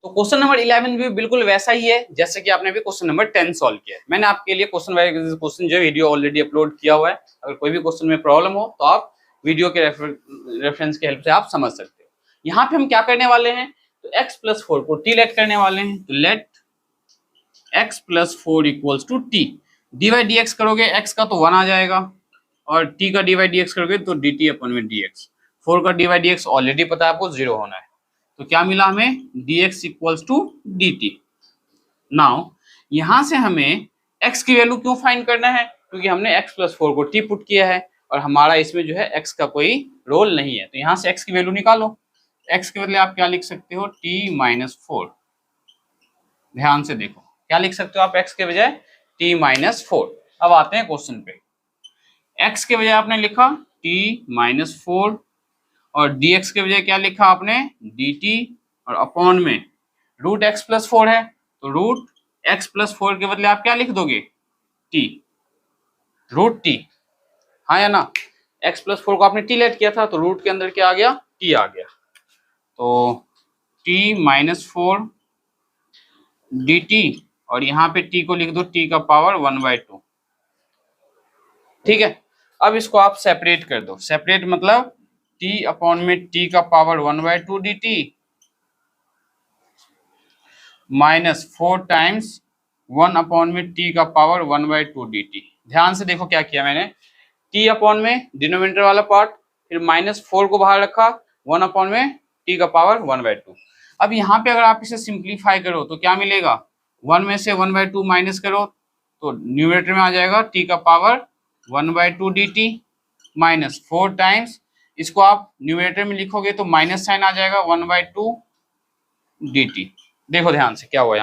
तो क्वेश्चन नंबर 11 भी बिल्कुल वैसा ही है जैसे कि आपने भी क्वेश्चन नंबर 10 सॉल्व किया है। मैंने आपके लिए क्वेश्चन वाइज क्वेश्चन जो वीडियो ऑलरेडी अपलोड किया हुआ है, अगर कोई भी क्वेश्चन में प्रॉब्लम हो तो आप वीडियो के रेफरेंस की हेल्प से आप समझ सकते हो। यहाँ पे हम क्या करने वाले हैं, तो x प्लस 4 को t लेट करने वाले हैं, तो let x plus 4 equals to t। D Y D x करोगे x का तो 1 आ जाएगा और t का डी वाई डी एक्स करोगे तो dt अपन में dx। 4 का d Y D x already पता है आपको 0 होना है, तो क्या मिला हमें dx equals to dt। Now यहां से हमें x की वैल्यू क्यों फाइंड करना है, क्योंकि हमने x प्लस 4 को t पुट किया है और हमारा इसमें जो है x का कोई रोल नहीं है, तो यहां से x की वैल्यू निकालो। x के बदले आप क्या लिख सकते हो t माइनस 4। ध्यान से देखो क्या लिख सकते हो आप x के बजाय t माइनस 4। अब आते हैं क्वेश्चन पे, x के बजाय आपने लिखा t माइनस 4 और dx के बजाय क्या लिखा आपने dt और अपॉन में रूट x प्लस 4 है तो रूट x प्लस 4 के बदले आप क्या लिख दोगे t रूट t। हाँ या ना, x प्लस 4 को आपने t लेट किया था तो रूट के अंदर क्या आ गया t आ गया, तो t माइनस 4 dt और यहाँ पे t को लिख दो t का पावर 1/2। ठीक है, अब इसको आप सेपरेट कर दो, सेपरेट मतलब t अपॉन में t का power 1/2 dt minus 4 times 1 upon में t का पावर 1/2 dt। ध्यान से देखो क्या किया मैंने, t अपॉन में डिनोमिनेटर वाला पार्ट, फिर माइनस 4 को बाहर रखा, 1 अपॉन में t का पावर 1/2। अब यहाँ पे अगर आप इसे सिंप्लीफाई करो तो क्या मिलेगा, 1 में से 1/2 माइनस करो तो न्यूमरेटर में आ जाएगा t का पावर 1/2 dt माइनस 4 टाइम्स, इसको आप न्यूमरेटर में लिखोगे तो माइनस साइन आ जाएगा 1/2 dt। देखो ध्यान से क्या हुआ,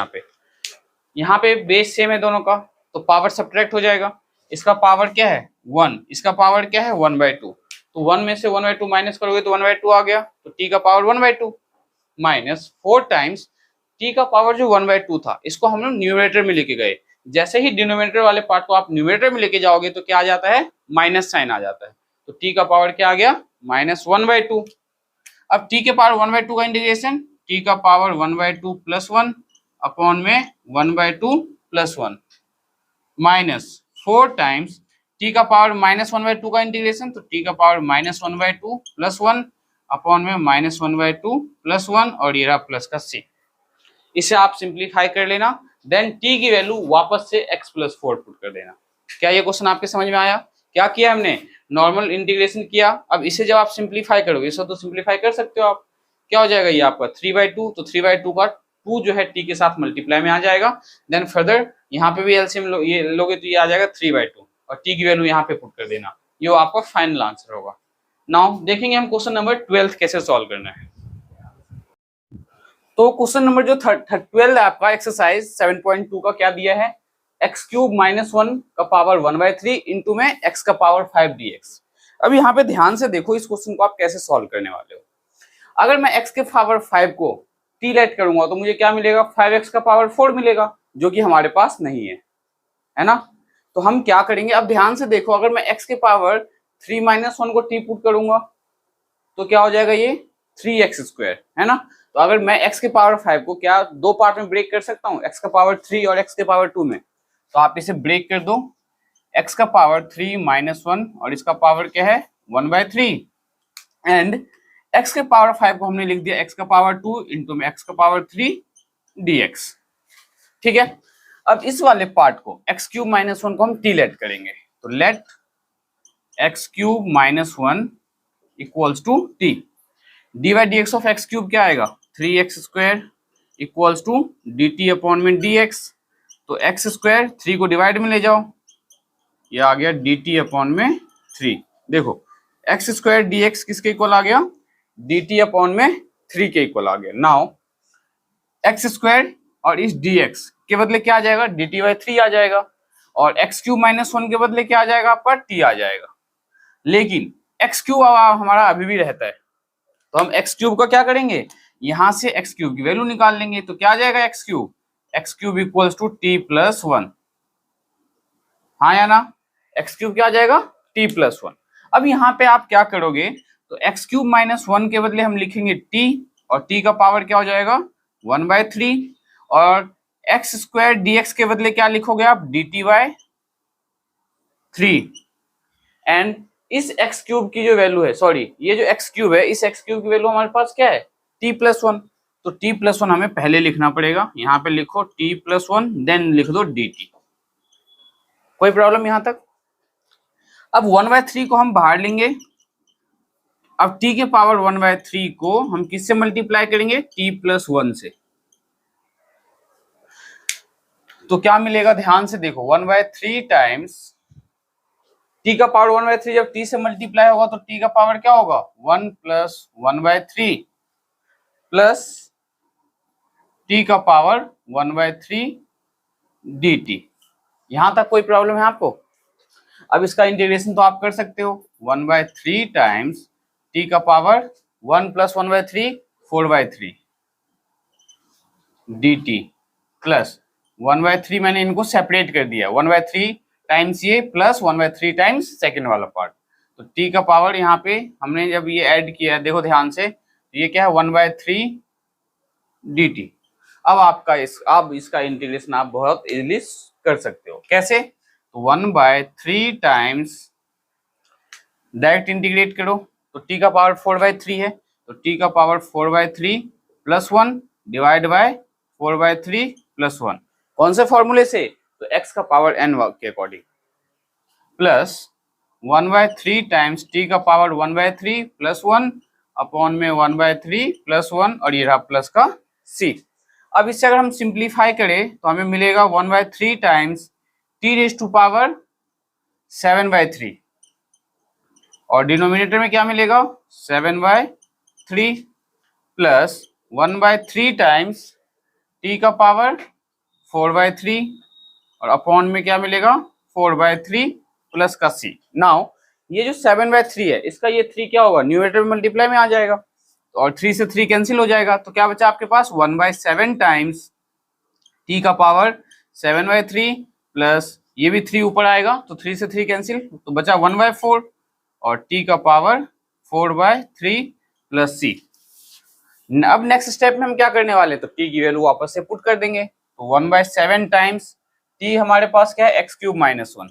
यहाँ पे बेस सेम है दोनों का तो पावर सब्ट्रैक्ट हो जाएगा। इसका पावर क्या है 1, इसका पावर क्या है 1/2, तो 1 में से 1/2 माइनस करोगे तो 1/2 आ गया, तो t का पावर 1/2 माइनस 4 टाइम्स t का पावर जो 1/2 था इसको हम लोग न्यूमरेटर में लेके गए। जैसे ही डिनोमिनेटर वाले पार्ट को आप न्यूमरेटर में लेके जाओगे तो क्या आ जाता है माइनस साइन आ जाता है, तो t का पावर क्या आ गया माइनस 1/2। अब t के पावर 1/2 का इंटीग्रेशन t का पावर 1/2 प्लस 1 अपॉन में 1/2 प्लस 1 माइनस 4 टाइम्स t का पावर माइनस 1/2 का इंटीग्रेशन, तो t का पावर माइनस 1/2 प्लस 1 अपॉन में माइनस 1/2 प्लस 1 और ये रहा प्लस का c। इसे आप सिंप्लीफाई कर लेना, देन t की वैल्यू वापस से x प्लस 4 पुट कर देना। क्या ये क्वेश्चन आपके समझ में आया, क्या किया हमने नॉर्मल इंटीग्रेशन किया, अब इसे जब आप सिंप्लीफाई करोगे, इसे तो सिंप्लीफाई कर सकते हो आप, क्या हो जाएगा ये आपका 3/2, तो 3/2 का 2 जो है t के साथ मल्टीप्लाई में आ जाएगा, देन फर्दर यहाँ पे भी एलसीएम ये लोगे तो ये आ जाएगा 3/2 और t की वैल्यू यहाँ पे पुट कर देना, ये आपका फाइनल आंसर होगा। नाउ देखेंगे हम क्वेश्चन नंबर 12 कैसे सॉल्व करना है। तो क्वेश्चन नंबर जो 12 है आपका एक्सरसाइज 7.2 का क्या दिया है, x³ माइनस 1 का पावर 1/3 इंटू में x का पावर 5 dx। अब यहाँ पे ध्यान से देखो इस क्वेश्चन को आप कैसे सॉल्व करने वाले हो। अगर मैं x के पावर 5 को t लेट करूंगा तो मुझे क्या मिलेगा, 5x का पावर 4 मिलेगा, जो कि हमारे पास नहीं है ना। तो हम क्या करेंगे, अब ध्यान से देखो, अगर मैं x के पावर 3 माइनस 1 को t पुट करूंगा तो क्या हो जाएगा, ये 3x² है ना। तो अगर मैं x के पावर 5 को क्या दो पार्ट में ब्रेक कर सकता हूँ, x का पावर 3 और x के पावर 2 में, तो आप इसे ब्रेक कर दो, x का पावर 3 माइनस 1 और इसका पावर क्या है 1/3, एंड x के पावर 5 को हमने लिख दिया x का पावर 2 इंटू में x का पावर 3 dx। ठीक है, अब इस वाले पार्ट को x³ माइनस 1 को हम t लेट करेंगे, तो let x³ minus 1 equals to t, dy/dx of x³ क्या आएगा, 3x² equals to dt upon में dx। तो x², 3 को डिवाइड में ले जाओ, ये आ गया dt अपॉन में 3। देखो x² dx किसके इक्वल आ गया, dt अपॉन में 3 के इक्वल आ गया। नाउ x² और इस dx के बदले क्या आ जाएगा, dt/3 आ जाएगा, और x³ माइनस 1 के बदले क्या आ जाएगा आपका, t आ जाएगा। लेकिन x³ हमारा अभी भी रहता है, तो हम x³ का क्या करेंगे, यहां से x³ की वैल्यू निकाल लेंगे, तो क्या आ जाएगा x³ इक्वल्स टू t+1, हाँ या ना, x³ क्या आ जाएगा, t+1। अब यहाँ पे आप क्या करोगे, तो x³ माइनस 1 के बदले हम लिखेंगे t, और t का पावर क्या हो जाएगा 1/3, और x² dx के बदले क्या लिखोगे आप, dt/3, एंड इस x³ की जो वैल्यू है, सॉरी ये जो x³ है, इस x³ की वैल्यू हमारे पास क्या है, t+1, तो t+1 हमें पहले लिखना पड़ेगा, यहाँ पे लिखो t+1 देन लिख दो dt। कोई प्रॉब्लम यहां तक। अब 1/3 को हम बाहर लेंगे, अब t के पावर 1/3 को हम किससे मल्टीप्लाई करेंगे, t+1 से, तो क्या मिलेगा, ध्यान से देखो 1/3 टाइम्स t का पावर 1/3, जब t से मल्टीप्लाई होगा तो t का पावर क्या होगा 1 + 1/3 प्लस t का पावर 1/3 dt। यहां तक कोई प्रॉब्लम है आपको। अब इसका इंटीग्रेशन तो आप कर सकते हो, 1/3 टाइम्स t का पावर 1 + 1/3 4/3 dt प्लस 1/3, मैंने इनको सेपरेट कर दिया, 1/3 टाइम्स ये प्लस 1/3 टाइम्स सेकेंड वाला पार्ट, तो t का पावर यहाँ पे हमने जब ये ऐड किया, देखो ध्यान से, तो ये क्या है 1/3 dt। अब आप इसका इंटीग्रेशन आप बहुत इजीली कर सकते हो, कैसे, तो 1/3 टाइम्स डायरेक्ट इंटीग्रेट करो, तो t का पावर 4/3 है, तो t का power 4/3 plus 1 divide by 4/3 plus 1, कौन से फॉर्मूले से, तो x का पावर n के अकॉर्डिंग, प्लस 1/3 टाइम्स t का पावर 1/3 प्लस 1 अपॉन में 1/3 प्लस 1, और ये रहा प्लस का c। अब इससे अगर हम सिंप्लीफाई करें तो हमें मिलेगा 1/3 टाइम्स t⁻⁷ 7/3, और डिनोमिनेटर में क्या मिलेगा 7/3 प्लस 1/3 टाइम्स t का पावर 4/3, और अपॉन में क्या मिलेगा 4/3 प्लस का c। नाउ ये जो 7/3 है, इसका ये 3 क्या होगा, न्यूमरेटर में मल्टीप्लाई में आ जाएगा, और 3 से 3 कैंसिल हो जाएगा, तो क्या बचा आपके पास 1/7 टाइम्स t का पावर 7/3 प्लस ये भी 3 ऊपर आएगा, तो 3 से 3 कैंसिल, तो बचा 1/4, और t का पावर 4/3 प्लस c। अब नेक्स्ट स्टेप में हम क्या करने वाले, तो t की वैल्यू वापस से पुट कर देंगे, तो 1/7 टाइम्स t हमारे पास क्या है x³ माइनस 1,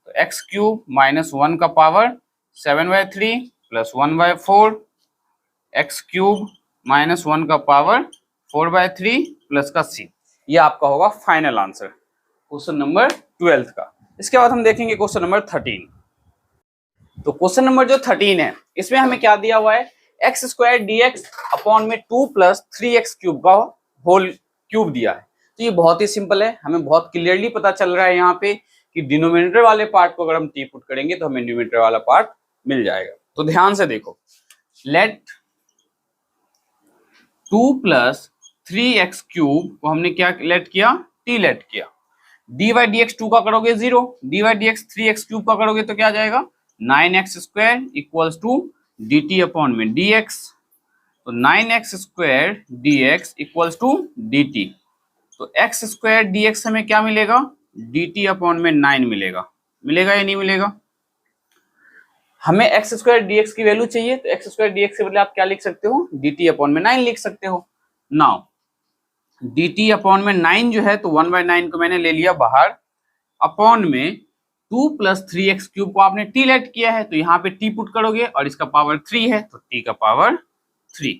तो x³ माइनस 1 का पावर 7/3 प्लस 1/4, x³ माइनस 1 का पावर 4/3 प्लस का c। ये आपका होगा फाइनल आंसर क्वेश्चन नंबर 12 का। इसके बाद हम देखेंगे क्वेश्चन नंबर 13। तो क्वेश्चन नंबर जो 13 है, इसमें हमें क्या दिया हुआ है, x² dx अपॉन में 2 + 3x³ का होल क्यूब दिया है। तो ये बहुत ही सिंपल है, हमें बहुत क्लियरली पता चल रहा है यहाँ पे कि डिनोमिनेटर वाले पार्ट को अगर हम t पुट करेंगे तो हमें न्यूमरेटर वाला पार्ट मिल जाएगा। तो ध्यान से देखो, लेट 2 + 3x³ को हमने क्या लेट किया, t लेट किया, dy/dx 2 का करोगे 0, dy/dx 3x³ का करोगे तो क्या आ जाएगा 9x² equals to dt upon में dx। तो 9x² dx equals to dt। तो x² dx हमें क्या मिलेगा, dt अपॉन में 9 मिलेगा। मिलेगा या नहीं मिलेगा? हमें x² dx की वैल्यू चाहिए, तो x² dx के बदले आप क्या लिख सकते हो, dt अपॉन में 9 लिख सकते हो। नाउ dt अपॉन में 9 जो है, तो 1/9 को मैंने ले लिया बाहर, अपॉन में 2 + 3x³ को आपने t लेट किया है, तो यहाँ पे t पुट करोगे और इसका पावर 3 है, तो t का पावर 3।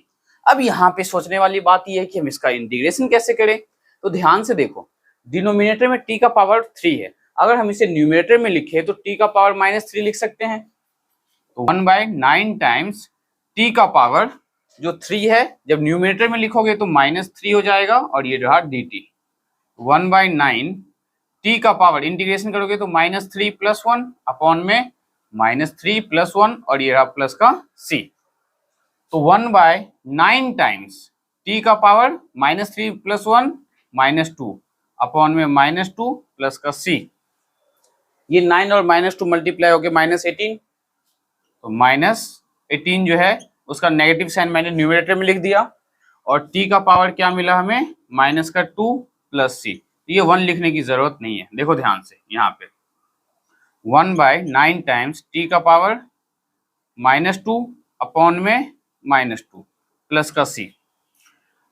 अब यहाँ पे सोचने वाली बात यह है कि हम इसका इंटीग्रेशन कैसे करें। तो ध्यान से देखो, डिनोमिनेटर में t का पावर 3 है, अगर हम इसे न्यूमरेटर में लिखे तो t का पावर -3 लिख सकते हैं। तो 1/9 टाइम्स t का पावर जो 3 है, जब न्यूमरेटर में लिखोगे तो -3 हो जाएगा, और ये रहा dt। 1/9 t का पावर इंटीग्रेशन करोगे तो -3 + 1 अपॉन में -3 + 1, और ये रहा प्लस का c। तो 1/9 टाइम्स t का पावर -3 + 1 -2 अपॉन में -2 प्लस का c। ये 9 और -2 मल्टीप्लाई होके -18, तो -18 जो है उसका नेगेटिव साइन मैंने न्यूमरेटर में लिख दिया, और t का पावर क्या मिला हमें, -2 + c। ये 1 लिखने की जरूरत नहीं है, देखो ध्यान से यहाँ पे 1/9 टाइम्स t का पावर -2 अपॉन में -2 प्लस का c।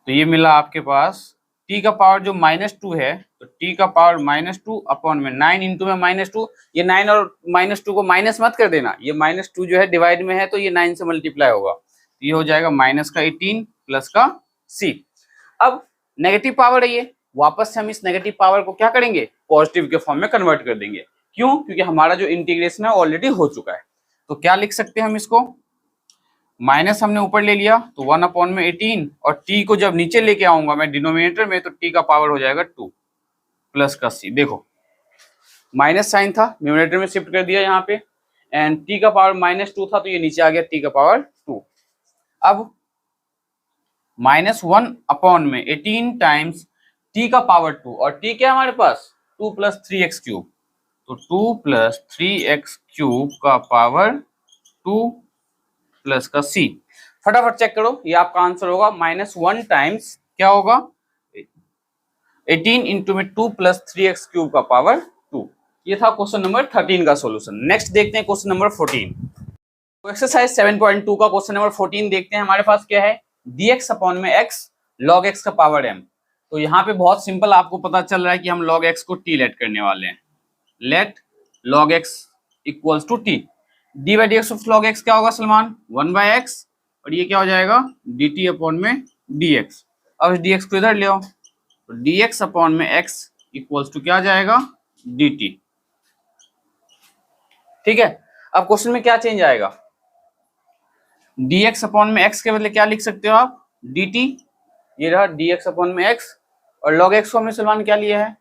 तो ये मिला आपके पास t का पावर जो -2 है, तो t का पावर -2 अपॉन में 9 इंटू में -2, ये 9 और -2 को माइनस मत कर देना, ये -2 जो है डिवाइड में है, तो ये 9 से मल्टीप्लाई होगा, तो ये हो जाएगा -18 प्लस का c। अब नेगेटिव पावर है ये, वापस से हम इस नेगेटिव पावर को क्या करेंगे, पॉजिटिव के फॉर्म में कन्वर्ट कर देंगे। क्यों? क्योंकि हमारा जो इंटीग्रेशन है ऑलरेडी हो चुका है। तो क्या लिख सकते हैं हम इसको, माइनस हमने ऊपर ले लिया तो 1 अपॉन में 18, और t को जब नीचे लेके आऊंगा मैं डिनोमिनेटर में, तो t का पावर हो जाएगा 2 प्लस का c। देखो माइनस साइन था, न्यूमरेटर में शिफ्ट कर दिया यहाँ पे, एंड t का पावर -2 था, तो ये नीचे आ गया t का पावर 2। अब -1 अपॉन में 18 टाइम्स t का पावर 2, और t क्या है हमारे पास, 2 + 3x³, तो 2 + 3x³ का पावर 2 प्लस का c। फटाफट चेक करो, ये आपका आंसर होगा -1 टाइम्स क्या होगा, 18 इंटू में 2 + 3x³ का पावर 2। ये था क्वेश्चन नंबर 13 का सॉल्यूशन। नेक्स्ट देखते हैं क्वेश्चन नंबर 14। तो एक्सरसाइज 7.2 का क्वेश्चन नंबर 14 देखते हैं। हमारे पास क्या है, dx अपॉन में x log x का पावर m। तो यहाँ पे बहुत सिंपल आपको पता चल रहा है कि हम log x को t लेट करने वाले हैं। Let log x equals to t, d/dx of log x क्या होगा सलमान, 1/x, और ये क्या हो जाएगा, dt अपॉन में dx। अब इस dx को इधर ले आओ, तो dx अपॉन में x इक्वल्स टू क्या आ जाएगा, dt। ठीक है, अब क्वेश्चन में क्या चेंज आएगा, dx अपॉन में x के बदले क्या लिख सकते हो आप, dt। ये रहा dx अपॉन में x, और log x को हमने सलमान क्या लिया है,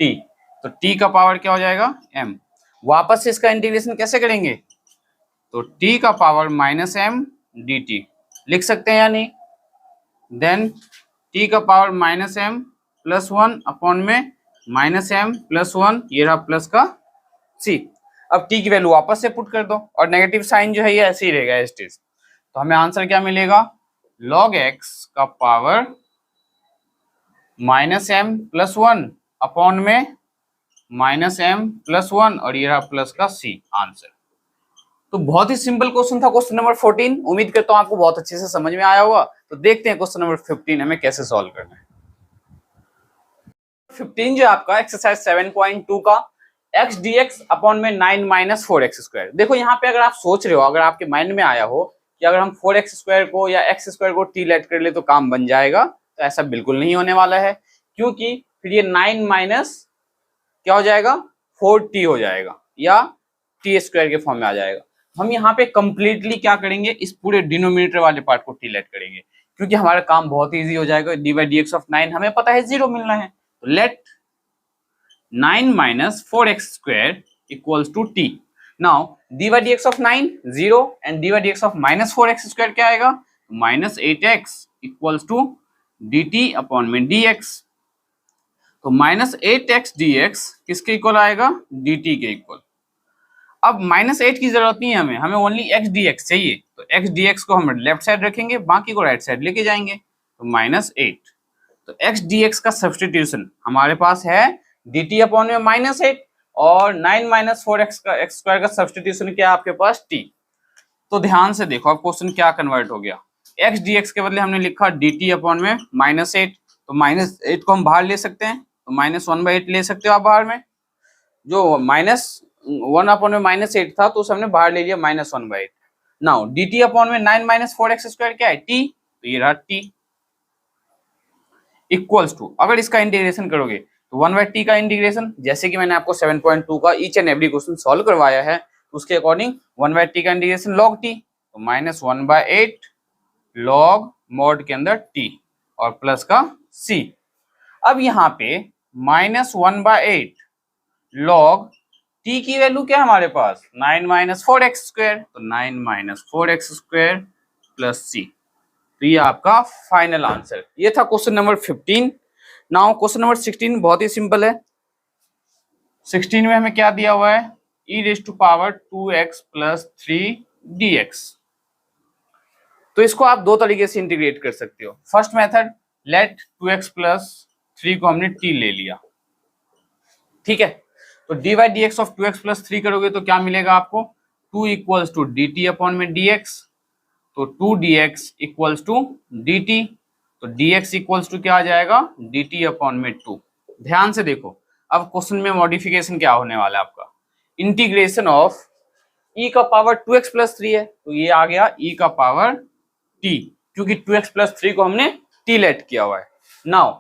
t, तो t का पावर क्या हो जाएगा, m। वापस से इसका इंटीग्रेशन कैसे करेंगे, तो t का पावर -m dt लिख सकते हैं या नहीं। देन t का पावर -m + 1 अपॉन में -m + 1, ये रहा प्लस का c। अब t की वैल्यू वापस से पुट कर दो, और नेगेटिव साइन जो है ये ऐसे ही रहेगा एज इट इज। तो हमें आंसर क्या मिलेगा, log x का पावर -m + 1 अपॉन में -m + 1, और ये रहा प्लस का c आंसर। तो बहुत ही सिंपल क्वेश्चन था क्वेश्चन नंबर 14। उम्मीद करता हूं आपको बहुत अच्छे से समझ में आया होगा। तो देखते हैं क्वेश्चन नंबर 15 हमें कैसे सॉल्व करना है। 15 जो आपका एक्सरसाइज 7.2 का x dx अपॉन में 9 - 4x²। देखो यहाँ पे अगर आप सोच रहे हो, अगर आपके माइंड में आया हो कि अगर हम 4x² को या x² को t लेट कर ले तो काम बन जाएगा, तो ऐसा बिल्कुल नहीं होने वाला है, क्योंकि फिर ये 9 माइनस क्या हो जाएगा, 4t हो जाएगा, या t² के फॉर्म में आ जाएगा। हम यहाँ पे कंप्लीटली क्या करेंगे, इस पूरे डिनोमिनेटर वाले पार्ट को t लेट करेंगे, क्योंकि हमारा काम बहुत इजी हो जाएगा। d/dx ऑफ 9 हमें पता है 0 मिलना है, तो let 9 - 4x² equals to t। Now d/dx of 9 0, and d/dx of -4x² क्या आएगा, -8x equals to dt upon में dx। तो -8x dx किसके इक्वल आएगा, dt के इक्वल। अब -8 की जरूरत नहीं है हमें, हमें ओनली एक्स डी एक्स चाहिए। तो एक्स डी एक्स को हम लेफ्ट साइड रखेंगे, बाकी को राइट साइड लेके जाएंगे। तो -8, तो एक्स डी एक्स का सब्सटीट्यूशन हमारे पास है डी टी अपॉन में -8, और 9 - 4x का एक्स स्क्वायर का सब्सटीट्यूशन क्या है आपके पास t। तो ध्यान से देखो अब क्वेश्चन क्या कन्वर्ट हो गया। एक्स डी एक्स के बदले हमने लिखा डी टी अपॉन में -8, तो -8 को हम बाहर ले सकते हैं, तो -1/8 ले सकते हो आप बाहर में। जो -1 अपॉन में -8 था तो उसे हमने बाहर ले लिया -1/8। नाउ डी टी अपॉन में 9 - 4x स्क्वायर क्या है t, तो ये रहा t इक्वल्स टू, अगर इसका इंटीग्रेशन करोगे तो 1/t का इंटीग्रेशन, जैसे कि मैंने आपको 7.2 का each and every question solve करवाया है, उसके अकॉर्डिंग 1/t का इंटीग्रेशन log t, तो -1/8 log मॉड के अंदर t और प्लस का c। अब यहाँ पे -1/8 log t की वैल्यू क्या है हमारे पास 9 - 4x स्क्वायर, तो 9 - 4x स्क्वायर प्लस c। तो ये आपका फाइनल आंसर। ये था question number 15। Now question number 16 बहुत ही सिंपल है। 16 में हमें क्या दिया हुआ है, e⁻² 2x + 3dx। तो इसको आप दो तरीके से इंटीग्रेट कर सकते हो। फर्स्ट मेथड, लेट 2x + 3 को हमने t ले लिया, ठीक है। तो dy/dx ऑफ 2x + 3 करोगे तो क्या मिलेगा आपको, 2 = dt अपॉन में dx, तो 2dx = dt, तो dx = क्या आ जाएगा, dt अपॉन में 2। ध्यान से देखो अब क्वेश्चन में मॉडिफिकेशन क्या होने वाला है आपका, इंटीग्रेशन ऑफ e का पावर 2x + 3 है, तो ये आ गया e का पावर t, क्योंकि 2x + 3 को हमने t लेट किया हुआ है। नाउ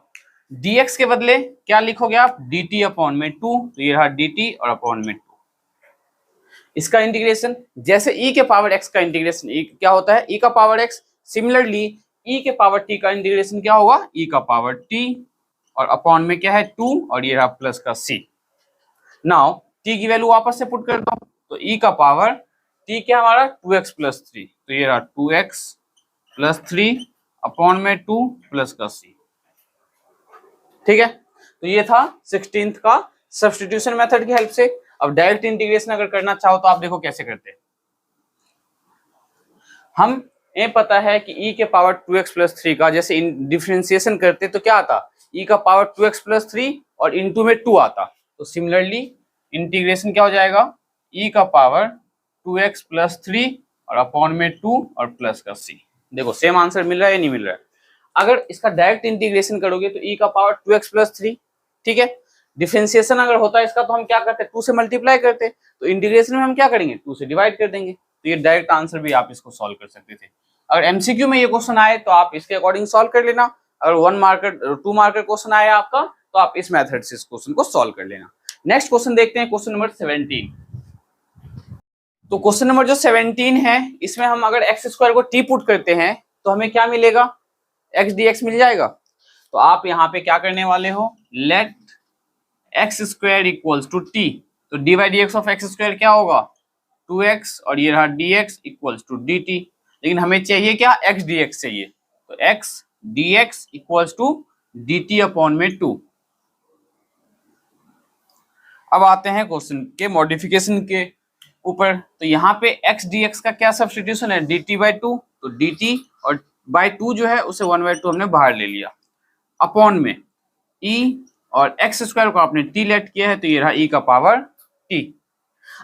dx के बदले क्या लिखोगे आप, dt अपॉन में 2, तो ये रहा dt और अपॉन में 2। इसका इंटीग्रेशन जैसे e के पावर x का इंटीग्रेशन क्या होता है, e का पावर x, सिमिलरली e के पावर t का इंटीग्रेशन क्या होगा, e का पावर t और अपॉन में क्या है 2, और ये रहा प्लस का c। नाउ t की वैल्यू वापस से पुट कर दो, तो e का पावर t क्या हमारा 2x + 3, तो ये रहा 2x + 3 अपॉन में 2 प्लस का c, ठीक है। तो ये था 16th का सब्स्टिट्यूशन मेथड की हेल्प से। अब डायरेक्ट इंटीग्रेशन अगर करना चाहो तो आप देखो कैसे करते हैं। हम ये पता है कि e के पावर 2x + 3 का जैसे डिफरेंशिएशन करते तो क्या आता, e का पावर 2x + 3 और इनटू में 2 आता। तो सिमिलरली इंटीग्रेशन क्या हो जाएगा, e का पावर 2x + 3 और अपॉन में 2 और प्लस का c। देखो सेम आंसर मिल रहा है या नहीं मिल रहा है। अगर इसका डायरेक्ट इंटीग्रेशन करोगे तो e का पावर 2x + 3, ठीक है। डिफरेंशिएशन अगर होता है इसका तो हम क्या करते हैं, 2 से मल्टीप्लाई करते, तो इंटीग्रेशन में हम क्या करेंगे, 2 से डिवाइड कर देंगे। तो ये डायरेक्ट आंसर भी आप इसको सॉल्व कर सकते थे। अगर एमसीक्यू में ये क्वेश्चन आए तो आप इसके अकॉर्डिंग सॉल्व कर लेना, अगर 1 मार्कर 2 मार्कर क्वेश्चन आया आपका तो आप इस मेथड से इस क्वेश्चन को सॉल्व कर लेना। नेक्स्ट क्वेश्चन देखते हैं, क्वेश्चन नंबर 17। तो क्वेश्चन नंबर जो 17 है इसमें हम अगर x² को t पुट करते हैं तो हमें क्या मिलेगा, x dx मिल जाएगा। तो आप यहाँ पे क्या करने वाले हो, लेट x² = t, तो dy/dx ऑफ x² क्या होगा 2x, और ये रहा dx = dt। लेकिन हमें चाहिए क्या, x dx चाहिए, तो x dx = dt अपॉन में 2। अब आते हैं क्वेश्चन के मॉडिफिकेशन के ऊपर। तो यहाँ पे x dx का क्या सब्स्टिट्यूशन है, dt/2, तो dt और बाय 2 जो है उसे 1/2 हमने बाहर ले लिया, अपॉन में e और x² को आपने t लेट किया है, तो ये रहा e का पावर t।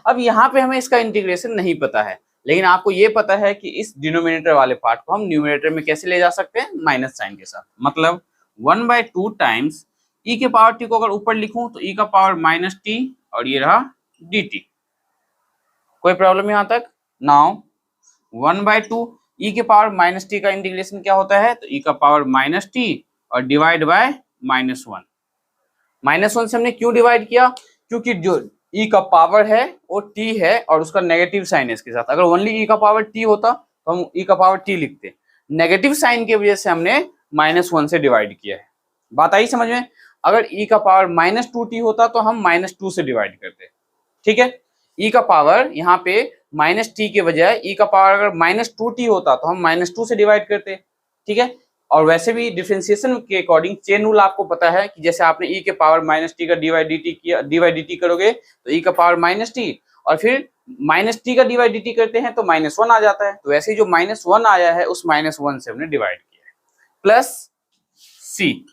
अब यहाँ पे हमें इसका इंटीग्रेशन नहीं पता है, लेकिन आपको ये पता है कि इस डिनोमिनेटर वाले पार्ट को हम न्यूमरेटर में कैसे ले जा सकते हैं, माइनस साइन के साथ। मतलब 1/2 टाइम्स e के पावर t को अगर ऊपर लिखूं तो e का पावर -t और ये रहा dt। कोई प्रॉब्लम यहाँ तक। नाउ 1/2 e के पावर -t का इंटीग्रेशन क्या होता है, तो e का पावर -t और डिवाइड बाय -1। -1 से हमने क्यों डिवाइड किया, क्योंकि जो e का पावर है वो t है और उसका नेगेटिव साइन है इसके साथ। अगर ओनली e का पावर t होता तो हम e का पावर t लिखते, नेगेटिव साइन की वजह से हमने -1 से डिवाइड किया है। बात आई समझ में। अगर e का पावर -2t होता तो हम -2 से डिवाइड करते, ठीक है। e का पावर यहाँ पे -t के बजाय e का पावर अगर -2t होता तो हम -2 से डिवाइड करते, ठीक है। और वैसे भी डिफरेंशिएशन के अकॉर्डिंग चेन रूल आपको पता है कि जैसे आपने e के पावर -t का dy/dt किया, dy/dt करोगे तो e का पावर -t और फिर माइनस टी का डिवाइड डी टी करते हैं तो -1 आ जाता है, तो वैसे ही जो -1 आया है उस -1 से हमने डिवाइड किया है, प्लस सी।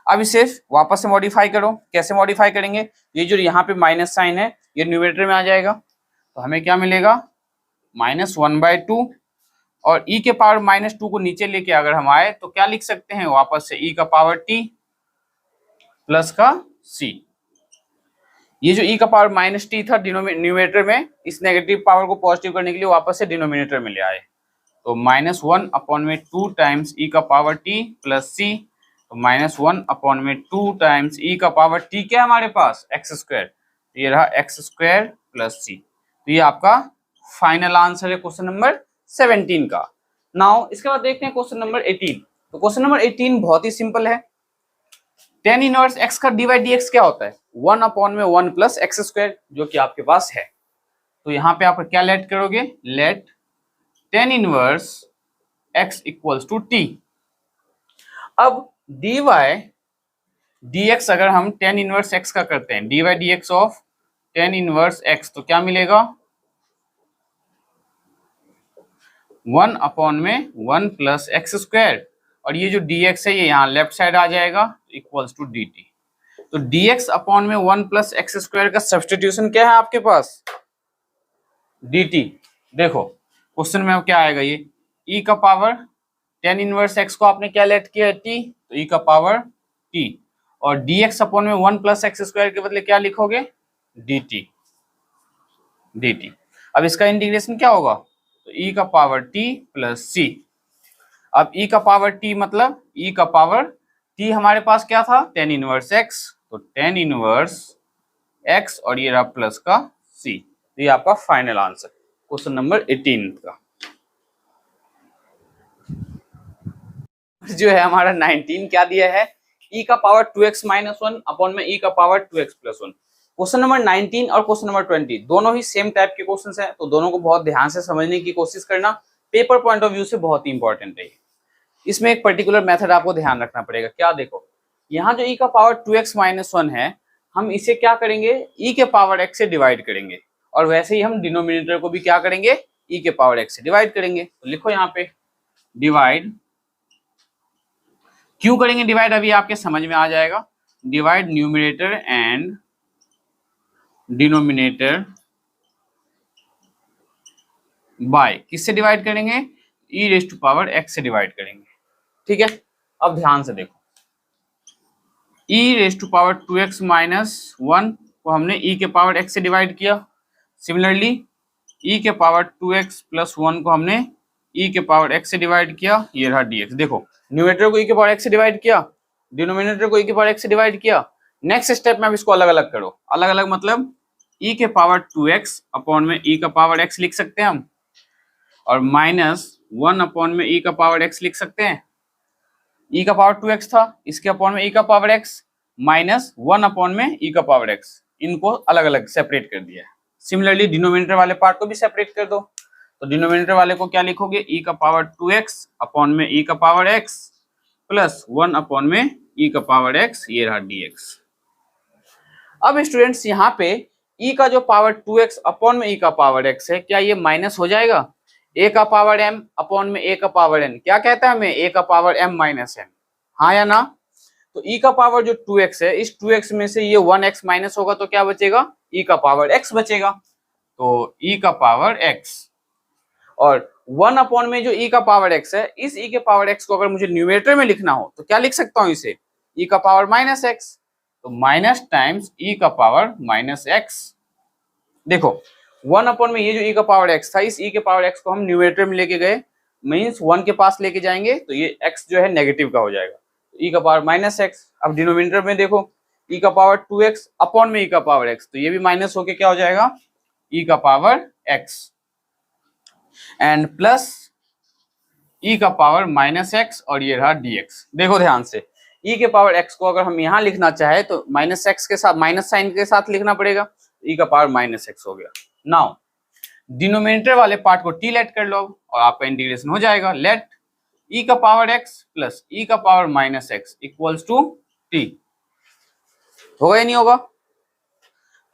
अब इसे वापस से मॉडिफाई करो, कैसे मॉडिफाई करेंगे, ये जो यहाँ पे माइनस साइन है ये न्यूमरेटर में आ जाएगा, तो हमें क्या मिलेगा -1/2, और e के पावर -2 को नीचे लेके अगर हम आए तो क्या लिख सकते हैं वापस से e का पावर t प्लस का c। ये जो e का पावर -t था न्यूमरेटर में, इस नेगेटिव पावर को पॉजिटिव करने के लिए वापस से डिनोमिनेटर में ले आए, तो -1/2 टाइम्स e का पावर t प्लस c, तो -1/2 टाइम्स e का पावर t क्या है हमारे पास x², तो ये रहा x² प्लस c। तो ये आपका फाइनल आंसर है क्वेश्चन नंबर 17 का। नाउ इसके बाद देखते हैं क्वेश्चन नंबर 18। तो क्वेश्चन नंबर 18 बहुत ही सिंपल है। tan इनवर्स x का डिवाइड dx क्या होता है, 1/1 प्लस x², जो कि आपके पास है। तो यहाँ पे आप क्या लेट करोगे, let tan inverse x equals to t। अब dy dx अगर हम tan इनवर्स x का करते हैं, dy dx of tan inverse x, तो क्या मिलेगा 1/1 प्लस x², और ये जो dx है ये यहाँ लेफ्ट साइड आ जाएगा, इक्वल्स टू dt। तो dx/1 प्लस x² का सब्स्टिट्यूशन क्या है आपके पास, dt। देखो क्वेश्चन में अब क्या आएगा, ये e का पावर tan इनवर्स x को आपने क्या लेट किया t, तो e का पावर t, और dx/1 प्लस x² के बदले क्या लिखोगे dt, dt। अब इसका इंटीग्रेशन क्या होगा, तो e का पावर t प्लस c। अब e का पावर t मतलब e का पावर t हमारे पास क्या था tan इनवर्स x, तो tan इनवर्स x और ये रहा प्लस का c। तो ये आपका फाइनल आंसर क्वेश्चन नंबर 18 का। जो है हमारा 19 क्या दिया है, e का पावर 2x - 1 अपॉन में e का पावर 2x + 1। क्वेश्चन नंबर 19 और क्वेश्चन नंबर 20 दोनों ही सेम टाइप के क्वेश्चंस हैं, तो दोनों को बहुत ध्यान से समझने की कोशिश करना, पेपर पॉइंट ऑफ व्यू से बहुत ही इंपॉर्टेंट है। इसमें एक पर्टिकुलर मेथड आपको ध्यान रखना पड़ेगा। क्या देखो, यहाँ जो e का पावर 2x - 1 है, हम इसे क्या करेंगे e के पावर x से डिवाइड करेंगे, और वैसे ही हम डिनोमिनेटर को भी क्या करेंगे e के पावर x से डिवाइड करेंगे। तो लिखो यहाँ पे डिवाइड, क्यों करेंगे डिवाइड अभी आपके समझ में आ जाएगा। Divide numerator and denominator by, किससे डिवाइड करेंगे, e⁻x से डिवाइड करेंगे। ठीक है, अब ध्यान से देखो, e⁻2x - 1 को हमने e के पावर x से डिवाइड किया। सिमिलरली e के पावर 2x + 1 को हमने e के पावर x से डिवाइड किया, ये रहा dx। देखो न्यूमरेटर को e के पावर x से डिवाइड किया, डिनोमिनेटर को e के पावर x से डिवाइड किया। नेक्स्ट स्टेप में आप इसको अलग अलग करो, अलग अलग मतलब e के पावर 2x अपॉन में e का पावर x लिख सकते हैं हम, और -1 अपॉन में e का पावर x लिख सकते हैं। e का पावर 2x था, इसके अपॉन में e का पावर x, -1 अपॉन में e का पावर x, इनको अलग अलग सेपरेट कर दिया है। सिमिलरली डिनोमिनेटर वाले पार्ट को भी सेपरेट कर दो, तो डिनोमिनेटर वाले को क्या लिखोगे e का पावर 2x अपॉन में e का पावर x प्लस 1 अपॉन में e का पावर x, ये रहा dx। अब स्टूडेंट्स यहाँ पे e का जो पावर 2x अपॉन में e का पावर x है, क्या ये माइनस हो जाएगा, a का पावर m अपॉन में a का पावर n, क्या कहता है हमें a का पावर m माइनस n, हाँ या ना। तो e का पावर जो 2x है, इस 2x में से ये 1x माइनस होगा तो क्या बचेगा, e का पावर x बचेगा। तो e का पावर x, और 1 अपॉन में जो e का पावर x है, इस e के पावर x को अगर मुझे न्यूमरेटर में लिखना हो तो क्या लिख सकता हूं इसे, e का पावर -x, तो माइनस टाइम्स e का पावर -x। देखो 1 अपॉन में ये जो e का पावर x था, इस e के पावर x को हम न्यूमरेटर में लेके गए, मींस 1 के पास लेके जाएंगे तो ये x जो है नेगेटिव का हो जाएगा, e का पावर -x। अब डिनोमिनेटर में देखो e का पावर 2x अपॉन में e का पावर x, तो ये भी माइनस होके क्या हो जाएगा e का power x, and plus e का पावर -x, और ये रहा dx। देखो ध्यान से, e के पावर x को अगर हम यहाँ लिखना चाहे तो -x के साथ, माइनस साइन के साथ लिखना पड़ेगा, e का पावर -x हो गया। नाउ डिनोमिनेटर वाले पार्ट को t लेट कर लो और आपका इंटीग्रेशन हो जाएगा, लेट e का पावर x प्लस e का power -x equals to t। होगा या नहीं होगा,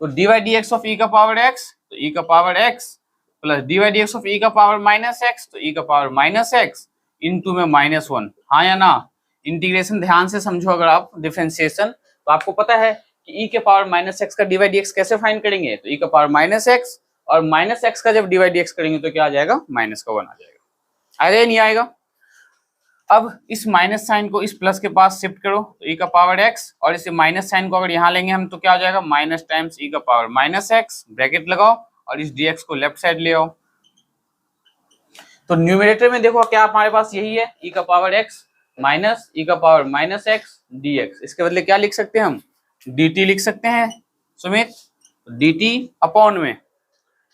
तो dy dx ऑफ e का पावर x, तो तो ई का power X plus D by D x of E का पावर माइनस एक्स, तो ई का पावर माइनस एक्स इंटू में माइनस वन। हाँ या ना? इंटीग्रेशन ध्यान से समझो, अगर आप डिफरेंशिएशन, तो आपको पता है कि ई के पावर माइनस एक्स का डी बाई डी एक्स कैसे फाइंड करेंगे, तो ई का पावर माइनस एक्स और माइनस एक्स का जब डी बाई डी एक्स करेंगे तो क्या आ जाएगा, माइनस का वन आ जाएगा। आएगा या नहीं आएगा? अब इस माइनस साइन को इस प्लस के पास शिफ्ट करो, तो ई का पावर एक्स, और इसे माइनस साइन को अगर यहाँ लेंगे हम तो क्या हो जाएगा, माइनस टाइम्स ई का पावर माइनस एक्स, ब्रैकेट लगाओ और इस डी एक्स को लेफ्ट साइड ले आओ। तो न्यूमरेटर में देखो क्या हमारे पास यही है, ई का पावर एक्स माइनस ई का power minus x D x. इसके बदले क्या लिख सकते हैं हम, डी टी लिख सकते हैं सुमित। डी टी अपॉन में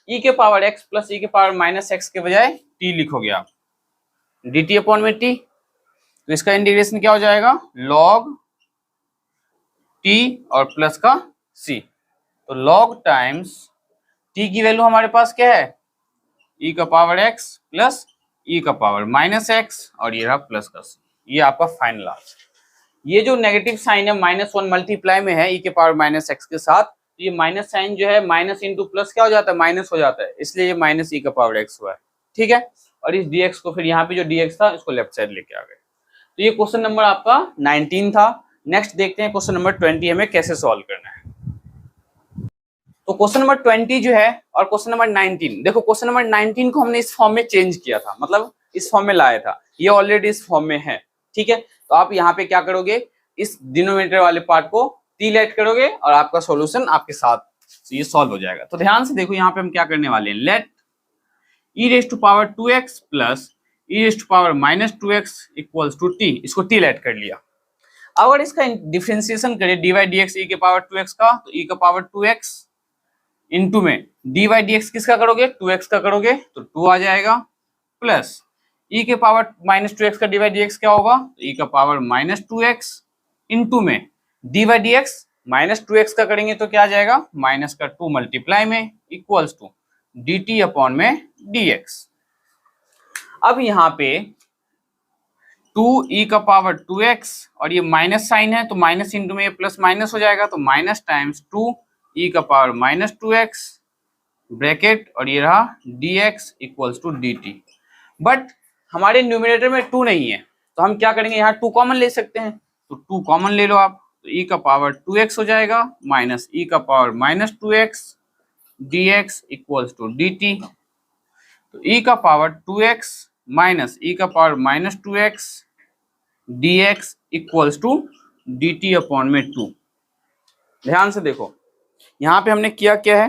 ई के पावर एक्स प्लस ई के पावर माइनस एक्स के बजाय टी लिखोगे आप, डी टी अपॉन में टी। तो इसका इंटीग्रेशन क्या हो जाएगा, लॉग टी और प्लस का सी। तो लॉग टाइम्स टी की वैल्यू हमारे पास क्या है, ई का पावर एक्स प्लस ई का पावर माइनस एक्स और ये रहा प्लस का सी। ये आपका फाइनल आंसर। ये जो नेगेटिव साइन है माइनस वन मल्टीप्लाई में है ई के पावर माइनस एक्स के साथ, तो ये माइनस साइन जो है माइनस इंटू प्लस क्या हो जाता है, माइनस हो जाता है, इसलिए ये माइनस ई का पावर एक्स हुआ है। ठीक है, और इस डी एक्स को फिर यहाँ पे जो डी एक्स था इसको लेफ्ट साइड लेके आ गए। तो ये क्वेश्चन नंबर आपका 19 था। नेक्स्ट देखते हैं क्वेश्चन नंबर 20 हमें कैसे सॉल्व करना है। तो क्वेश्चन नंबर 20 जो है और क्वेश्चन नंबर 19, देखो क्वेश्चन नंबर 19 को हमने इस फॉर्म में चेंज किया था, मतलब इस फॉर्म में लाया था, ये ऑलरेडी इस फॉर्म में है। ठीक है, तो आप यहाँ पे क्या करोगे, इस डिनोमिनेटर वाले पार्ट को टी लेट करोगे और आपका सॉल्यूशन आपके साथ ये सॉल्व हो जाएगा। तो ध्यान से देखो यहाँ पे हम क्या करने वाले हैं, let e raise to power 2x plus e raise to power minus 2x equals to t, इसको टी लेट कर लिया। अगर इसका डिफरेंशिएशन करें d by D x e के पावर 2x का, तो ई का पावर 2x इंटू में डी बाई डी एक्स किसका करोगे, 2x का करोगे तो 2 आ जाएगा, प्लस ई के पावर माइनस 2x का डी बाई डी एक्स क्या होगा, तो ई का पावर माइनस 2x इंटू में d by D x minus 2x का करेंगे तो क्या आ जाएगा, माइनस का 2 मल्टीप्लाई में equals to D T upon में डी एक्स। अब यहाँ पे 2 ई का पावर 2x और ये माइनस साइन है तो माइनस इंटू में ये प्लस माइनस हो जाएगा, तो माइनस टाइम्स 2 ई का पावर माइनस 2x ब्रैकेट और ये रहा dx equals to dt। But हमारे न्यूमरेटर में 2 नहीं है तो हम क्या करेंगे, यहाँ 2 कॉमन ले सकते हैं, तो 2 कॉमन ले लो आप, तो e का पावर 2x हो जाएगा माइनस e का power minus 2x dx equals to dt। तो e का पावर 2x माइनस e का power minus 2x dx equals to dt upon में 2। ध्यान से देखो यहाँ पे हमने किया क्या है,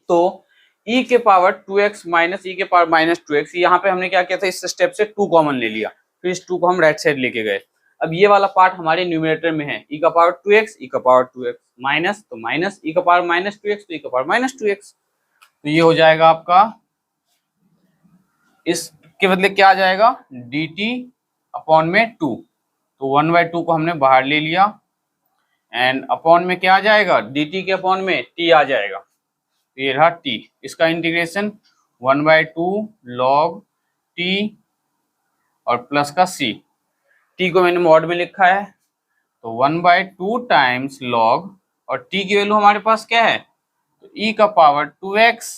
तो e के पावर 2x माइनस e के पावर माइनस 2x, यहाँ पे हमने क्या किया था, इस स्टेप से 2 कॉमन ले लिया, फिर इस 2 को हम राइट साइड लेके गए। अब ये वाला पार्ट हमारे न्यूमरेटर में है, e का पावर 2x e का पावर 2x माइनस, तो माइनस e का पावर माइनस 2x तो e का पावर माइनस 2x, तो ये हो जाएगा आपका, इसके बदले क्या आ जाएगा, dt अपॉन में 2, तो 1/2 को हमने बाहर ले लिया एंड अपॉन में क्या आ जाएगा, dt के अपॉन में t आ जाएगा, ये रहा t। इसका इंटीग्रेशन 1/2 log t और प्लस का c, t को मैंने मॉड में लिखा है, तो 1/2 टाइम्स log और t की वैल्यू हमारे पास क्या है, तो e का पावर 2x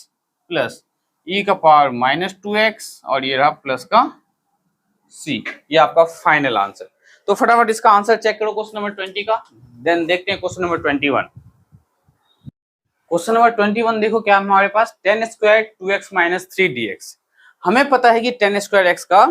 प्लस e का पावर माइनस 2x और ये रहा प्लस का c। ये आपका फाइनल आंसर। तो फटाफट इसका आंसर चेक करो क्वेश्चन नंबर 20 का, देन देखते हैं क्वेश्चन नंबर 21। क्वेश्चन नंबर 21 देखो क्या हमारे पास, tan square 2x minus 3 dx। हमें पता है कि tan स्क्वायर x का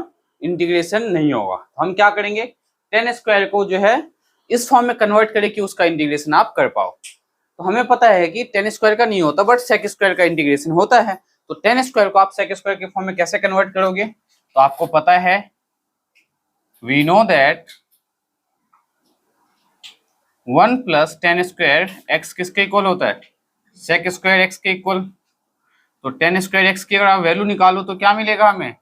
इंटीग्रेशन नहीं होगा, तो हम क्या करेंगे, tan स्क्वायर को जो है इस फॉर्म में कन्वर्ट करें कि उसका इंटीग्रेशन आप कर पाओ। तो हमें पता है कि tan स्क्वायर का नहीं होता बट sec स्क्वायर का इंटीग्रेशन होता है, तो tan स्क्वायर को आप sec स्क्वायर के फॉर्म में कैसे कन्वर्ट करोगे, तो आपको पता है, we know that 1 plus tan square x किसके इक्वल होता है, sec स्क्वायर x के इक्वल। तो tan स्क्वायर x की अगर आप वैल्यू निकालो तो क्या मिलेगा हमें,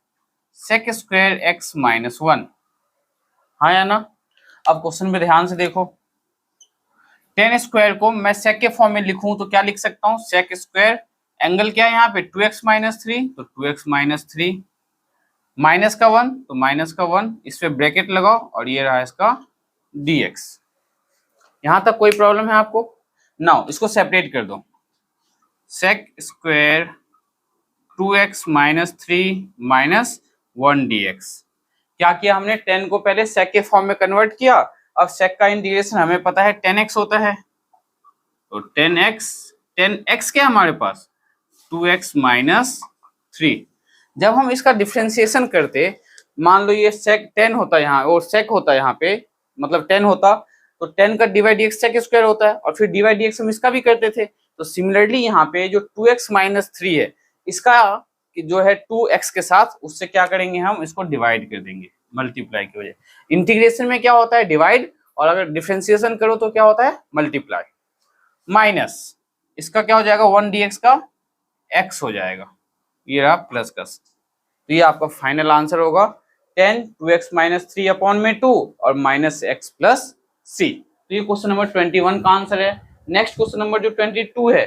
sec स्क्वायर x माइनस 1। हाँ या ना? अब क्वेश्चन पे ध्यान से देखो, tan स्क्वायर को मैं sec के फॉर्म में लिखूं तो क्या लिख सकता हूं, sec स्क्वायर एंगल क्या है यहाँ पे 2x माइनस 3, तो 2x माइनस 3 माइनस का 1 तो माइनस का 1, इस पे ब्रैकेट लगाओ और ये रहा इसका dx। यहां तक कोई प्रॉब्लम है आपको? नाउ इसको सेपरेट कर दो, sec square 2x minus 3 minus 1 dx। क्या किया हमने, 10 को पहले sec के फॉर्म में कन्वर्ट किया। अब sec का इंटीग्रेशन हमें पता है 10x होता है, तो 10x क्या हमारे पास 2x माइनस 3। जब हम इसका डिफरेंशिएशन करते, मान लो ये sec 10 होता है यहाँ और sec होता है यहाँ पे, मतलब 10 होता तो 10 का डिवाइड dx sec स्क्वायर होता है, और फिर डिवाइड dx हम इसका भी करते थे। तो सिमिलरली यहाँ पे जो 2x माइनस 3 है, इसका जो है 2x के साथ, उससे क्या करेंगे हम, इसको डिवाइड कर देंगे मल्टीप्लाई की वजह। इंटीग्रेशन में क्या होता है, डिवाइड, और अगर डिफरेंशिएशन करो तो क्या होता है, मल्टीप्लाई। माइनस इसका क्या हो जाएगा, 1 dx का x हो जाएगा, ये रहा प्लस का। तो ये आपका फाइनल आंसर होगा 10 2x माइनस 3 अपॉन में 2 और माइनस x प्लस c। तो ये क्वेश्चन नंबर 21 का आंसर है। नेक्स्ट क्वेश्चन नंबर जो 22 है,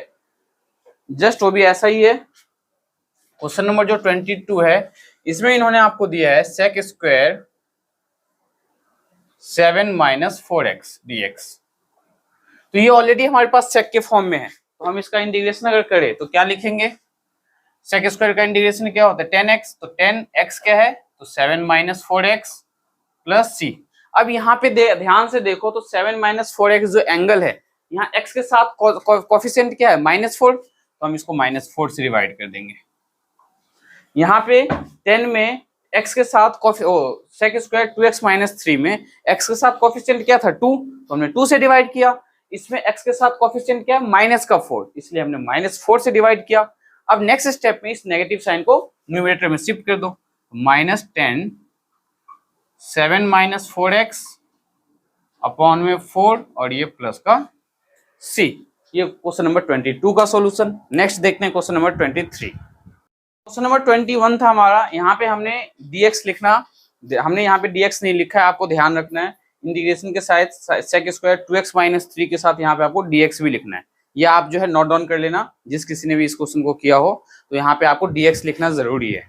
जस्ट वो भी ऐसा ही है। क्वेश्चन नंबर जो 22 है, इसमें इन्होंने आपको दिया है sec square 7 minus 4x dx। तो ये ऑलरेडी हमारे पास sec के फॉर्म में है, तो हम इसका इंटीग्रेशन अगर करें तो क्या लिखेंगे, sec स्क्वायर का इंटीग्रेशन क्या होता है 10x, तो 10x क्या है, तो 7 माइनस 4x प्लस c। अब यहाँ पे ध्यान से देखो तो 7 माइनस 4x जो एंगल है, यहाँ x के साथ कोफिशिएंट क्या है, -4, तो हम इसको -4 से डिवाइड कर देंगे। यहाँ पे 10 में x के साथ sec स्क्वायर 2x माइनस 3 में x के साथ कोफिशिएंट क्या था 2, तो हमने 2 से डिवाइड किया। इसमें x के साथ कोफिशिएंट क्या है, -4, इसलिए हमने -4 से डिवाइड किया। अब नेक्स्ट स्टेप में इस नेगेटिव साइन को न्यूमरेटर में शिफ्ट कर दो, -10 7 माइनस 4x अपॉन में 4 और ये प्लस का c। ये क्वेश्चन नंबर 22 का सॉल्यूशन। नेक्स्ट देखते हैं क्वेश्चन नंबर 23। क्वेश्चन नंबर 21 था हमारा, यहाँ पे हमने dx लिखना, हमने यहाँ पे dx नहीं लिखा है, आपको ध्यान रखना है। इंटीग्रेशन के साथ sec स्क्वायर 2x माइनस 3 के साथ यहाँ पे आपको dx भी लिखना है। ये आप जो है नोट डाउन कर लेना, जिस किसी ने भी इस क्वेश्चन को किया हो तो यहाँ पे आपको dx लिखना जरूरी है।